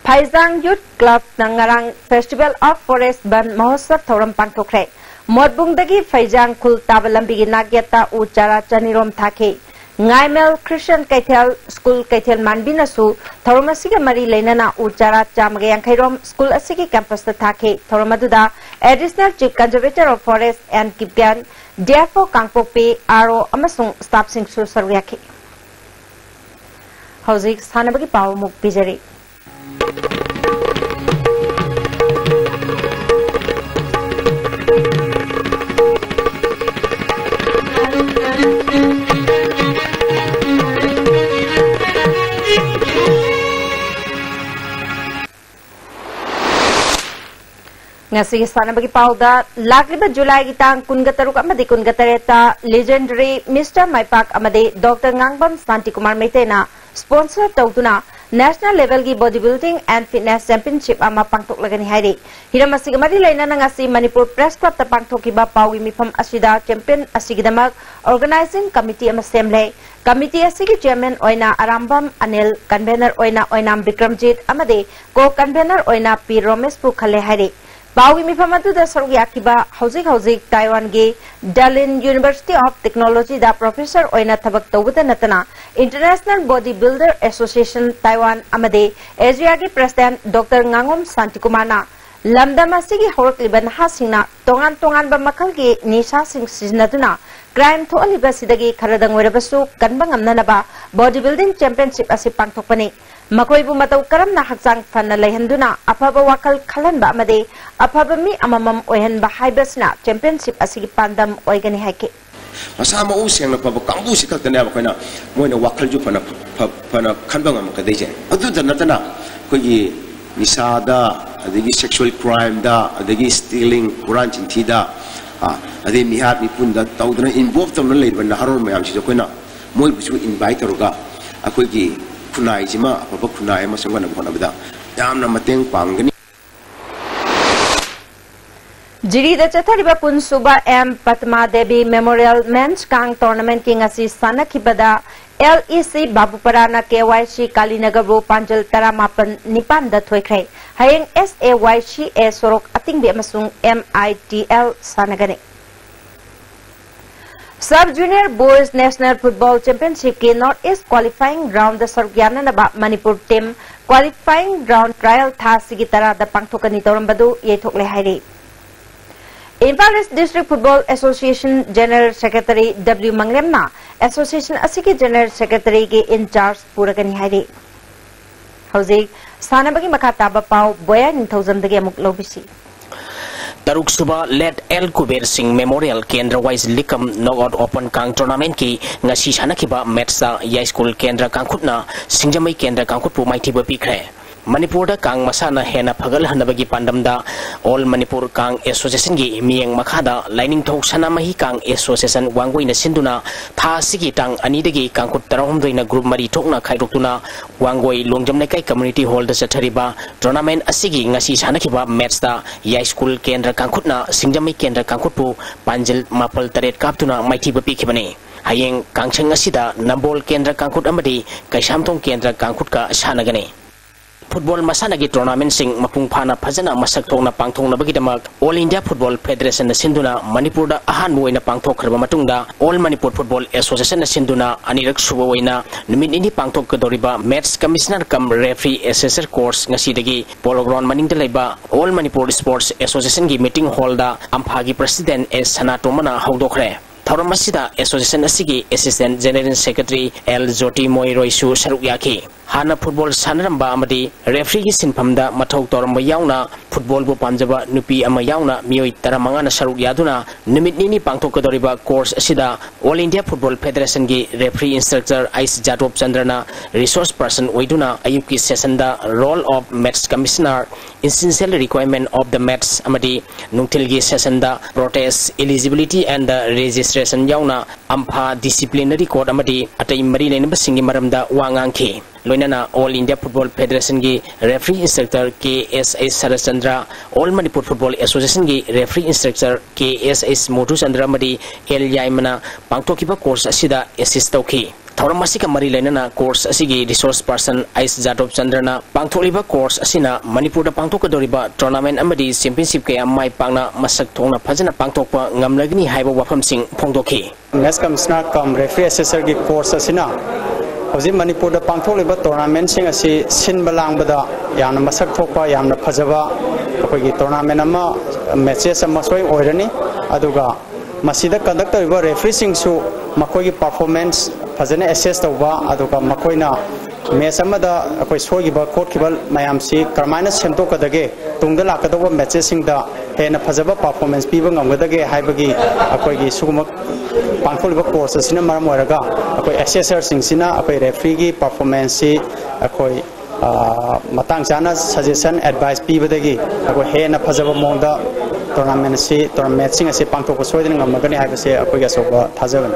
Paizang Youth Club nangarang Festival of Forest Ban Mahotsav thoram pangthokrai. Modbungdagi Faizang Kul Tabalambi gi nagyata uchara chanirom thake. Ngaimel Christian Kaithel School Kaithel Manbina su Thoromasiga Mari Lenana Uchara Chamagayang Kairom School Asigi Campus the Thake Thoromaduda Additional Chief Conservator of Forest and Kipgan Defo Kangpopi Aro Amasung Staff Sing Su Sarwyaki Hauzik Sanabagi Pau Muk Bijari Ngasi sana bagi pauda lagliba July gitang kungataruk amadi kungatareta legendary Mr. Maipak amadi Dr. Ngangbam Santi Kumar Meitena sponsor tautuna national level gi bodybuilding and fitness championship ama pangtok lagani hairi hiramasi gamari laina ngasi Manipur Press Club ta pangthoki ba pawi mifam asida champion asigidamak organizing committee ama semle committee asigi chairman oina Arambam Anil convener oina Oinam Bikramjit amadi co convener oina P Romesh pu khale hairi Bawi mifamatu da sarugi akiba hauzik Taiwan gi Dalian University of Technology da professor oina thabak tawuda natana International Bodybuilder Association Taiwan amade Asia gi president Dr. Ngangom Santikumar na lamdam asigi horakliban hasingna tongan ba makal gi nisha sing siznaduna crime tholiba sidagi kharadang werabasu kanbang amnanaba bodybuilding championship asi pangthokpani Makoy bu matau karam na haksang fana lehenduna apaba wakal kalan ba amade apaba mi amamam oyan ba haibasna championship asigi pandam oigani haike masa mau siang na papa kambu si kaltana ba koina moina wakal ju pana khanbang am kadai je adu janatana ko gi nisada adagi sexual crime da adagi stealing quran chinthi da ade mihat mi punda tawdana involve tamna leiba na haron mayam si koina moi busu invite roga akoi gi kunai jima papa kunai ma sangana bona bada yamna mateng pangani Jiri da chathariba punsuba M Patma Devi Memorial Men's Kang Tournament ki ngasi sana kibada LEC Babuparana KYC Kalinagar Panjal Taramapan Nipan da thoikrai hayeng SAYC e sorok atingbi amasung MITL sanagani Sub Junior Boys National Football Championship ki North East qualifying round da sargyana naba Manipur team qualifying round trial tha sigi tara da pangthokani torambadu yethokle hairi Imphal East District Football Association General Secretary W. Mangremna Association Asiki General Secretary ke in charge Puragani Hairi. Hauzik Sanabagi Makataba Pau Boya Ninthozam the Gamuk Lobisi. Taruk Suba led El Kuber Singh Memorial Kendra Wise Likam Knockout Open Kang Tournament ki ngasi Hanakiba Metsa Yai School Kendra Kangkutna Singjamai Kendra Kangkutpu Maitiba Pikre. Manipur da Kang Masana Hena Pagal Hanabagi Pandamda All Manipur Kang Association gi Miang Makada Lining Thok Sanamahi Kang Association Wangway na Sinduna Tha Sigi Tang Anidagi Kangkut Tarahum na Group Mari Tokna Kairutuna Wangway Longjamnekai Community Hall da Sathariba Tournament Asigi Ngasi Hanakiba Match da Yai School Kendra Kangkutna Singjamai Kendra Kangkutpu Panjil Mapal Taret Kaptuna Maitiba Pikibani Hayeng Kangchang Asida Nambol Kendra Kangkut Amadi Kaisamtong Kendra Kangkutka Sanagani Football Masanagi tournament sing mapung phana phajana masak thongna pangthongna bagidamak All India Football Federation na sinduna Manipur da ahan moina pangthok kharba matungda All Manipur Football Association na sinduna anirak suba oina numit ini pangthok kadoriba match commissioner kam referee assessor course ngasidagi polo ground maningda leiba All Manipur Sports Association gi meeting hall da amphagi president S Sanatomana haudokre Thauramasida Association asigi Assistant General Secretary L Joti Moiroisu Sarukyaki Hana football sanaramba amadi referee sinpamda mathau toramba yauna football bu panjaba nupi ama yauna mioi taramanga na saruk yaduna nimit nini pangthokadoriba course asida All India Football Federation gi referee instructor Ice Jatop Chandrana resource person oiduna ayuki session da role of match commissioner essential requirement of the match amadi nungtilgi session da protest eligibility and the registration yauna ampha disciplinary code amadi atai mari lenba singi maramda wangangki Loinana All India Football Federation gi referee instructor KSS Sarachandra All Manipur Football Association gi referee instructor KSS Motu Chandra Madi El Yaimana pangthokiba course asida assist tauki Thauramasi mari lenana course asigi resource person Ice Jatop Chandrana pangtholiba course asina Manipur da pangthokadoriba tournament amadi championship ke amai pangna masak thongna phajana pangthokpa ngamlagni haiba wafam sing phongdoki Match commissioner kam referee assessor gi course asina Hoji Manipur da pangtholiba tournament sing asi sin balang bada yamna masak thokpa yamna phajaba akogi tournament ama matches ama soi oirani aduga masida conduct toriba referee sing su makoi performance fazana assess tawba aduga makoina match amada akoi soigiba court kibal mayam si karmaina semto kadage tungda lakadawa matches sing da hena phajaba performance piba ngamgadage haibagi akoi gi suguma pangtholiba course asina maram oiraga akoi assessor sing sina akoi referee gi performance si akoi matang chana suggestion advice pibadagi akoi hena phajaba monda tournament si tournament sing asi pangthok soidina ngamagani haibase akoi ga soba thajagani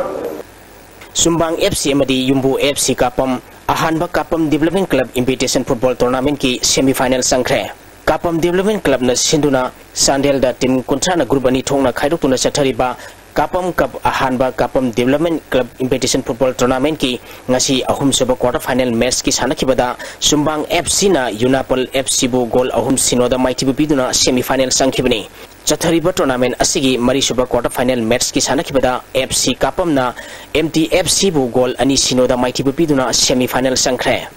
Sumbang FC amadi Yumbu FC kapam ahanba kapam Development Club Invitation Football Tournament ki semi-final sangkre kapam Development Club na sinduna Sandel da team kontrana group ani thongna khaidokuna chathariba kapam cup ahanba kapam Development Club Invitation Football Tournament ki ngasi ahum soba quarter final match ki sanakibada Sumbang FC na Unapol FC bu goal ahum sinoda maitibu biduna semi-final sangkibani Chathariba tournament asigi mari suba quarter final match ki sanakibada FC kapam na MTFC bu goal ani sinoda maitibu biduna semi final sangkre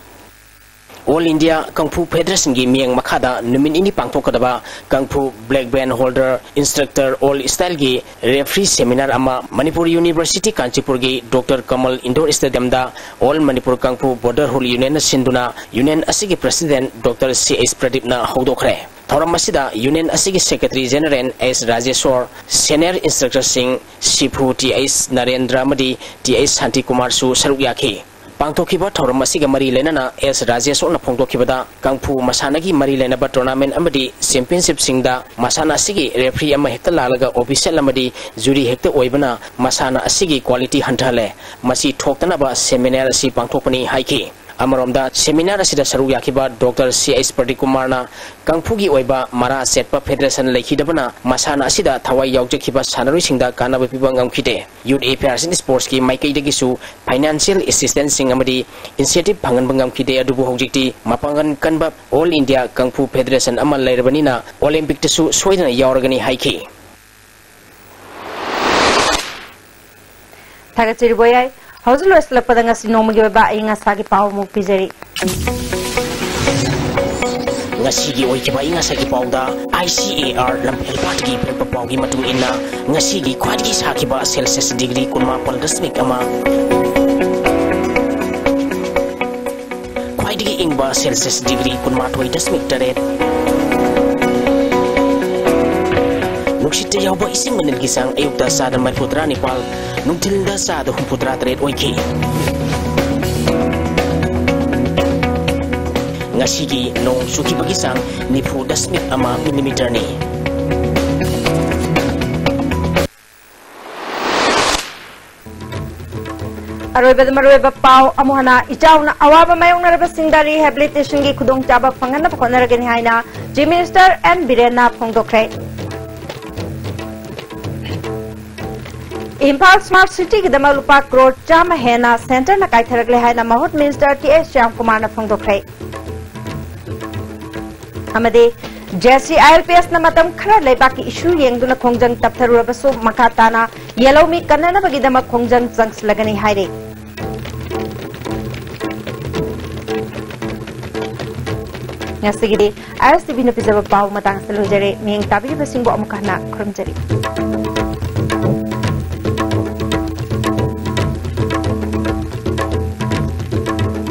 All India Kung Fu Federation gi miang makada numin ini pangthokadaba Kung Fu black band holder instructor all style gi referee seminar ama Manipur University Kanchipur gi Dr. Kamal Indoor Stadium da All Manipur Kung Fu Brotherhood Union sinduna union asigi president Dr. C.S. Pradip na hodokre थौरम मसिदा union असिगी secretary general S Rajeshwar senior instructor Singh शिफु TS Narendra मदी TS Shanti Kumar सु सरुक याखी पांगथोखिबा थौरम असिगा मरी लेनना S Rajeshwar न फोंगथोखिबदा कांगफु मसानागी मरी लेनबा टूर्नामेंट अमदी चैंपियनशिप सिंगदा मसाना असिगी रेफरी अमा हेक्ता लालगा ऑफिशियल अमदी जूरी हेक्ता ओइबना मसाना असिगी क्वालिटी हंथले मसी ठोक्तनबा सेमिनार असि पांगथोकनी हाइकी अमरोमदा सेमिनार असिदा सरुक याखिबा डॉक्टर सीएस प्रदीप कुमारना कांगफुगी ओइबा मरा सेटपा federation लेखिदबना मसाना असिदा थवाई यावजखिबा सानरुइसिंगदा कानाबा पिबा ngamkhite youth affairs in sports ki maikaidagisu financial assistance sing amadi initiative phanganba ngamkhite adubu hojikti mapangan kanba all india kungfu federation amal leirabanina olympic tasu soidana yauragani haiki thagachiri boyai hausulo slappadanga sinomagi ba inga sagi paw mu pijari ngasi oikiba inga sagi pawda ICAR lampel party pepa pawgi matung inna ngasi gi khwadi sakiba celsius degree kunma pandasmik ama khwadi ingba celsius degree kunma thoi dasmik taret nuksite yawba ising manil gisang ayukda sada marfutra nipal nungtilda sada humputra taret oiki ngasigi nong suki bagisang nipu dasmik ama millimeter ni Maroiba pau amuhana ichauna awaba mayong naraba singda rehabilitation gi khudong chaba phangana phonaragani haina Chief Minister N Birena phongdokre Impal Smart City ki dama lupa crore chama hena center na kaitharagle haina Mahut Minister TS Shyam Kumar na phongdokre amade Jesse ILPS na matam khara leibaki issue yengduna khongjang taptharurabasu makatana yellow mi kanana bagidama khongjang changs lagani haire Ngasigi ISTV na pizaba pau matang salujare ming tabi basingbo amukana khurumjari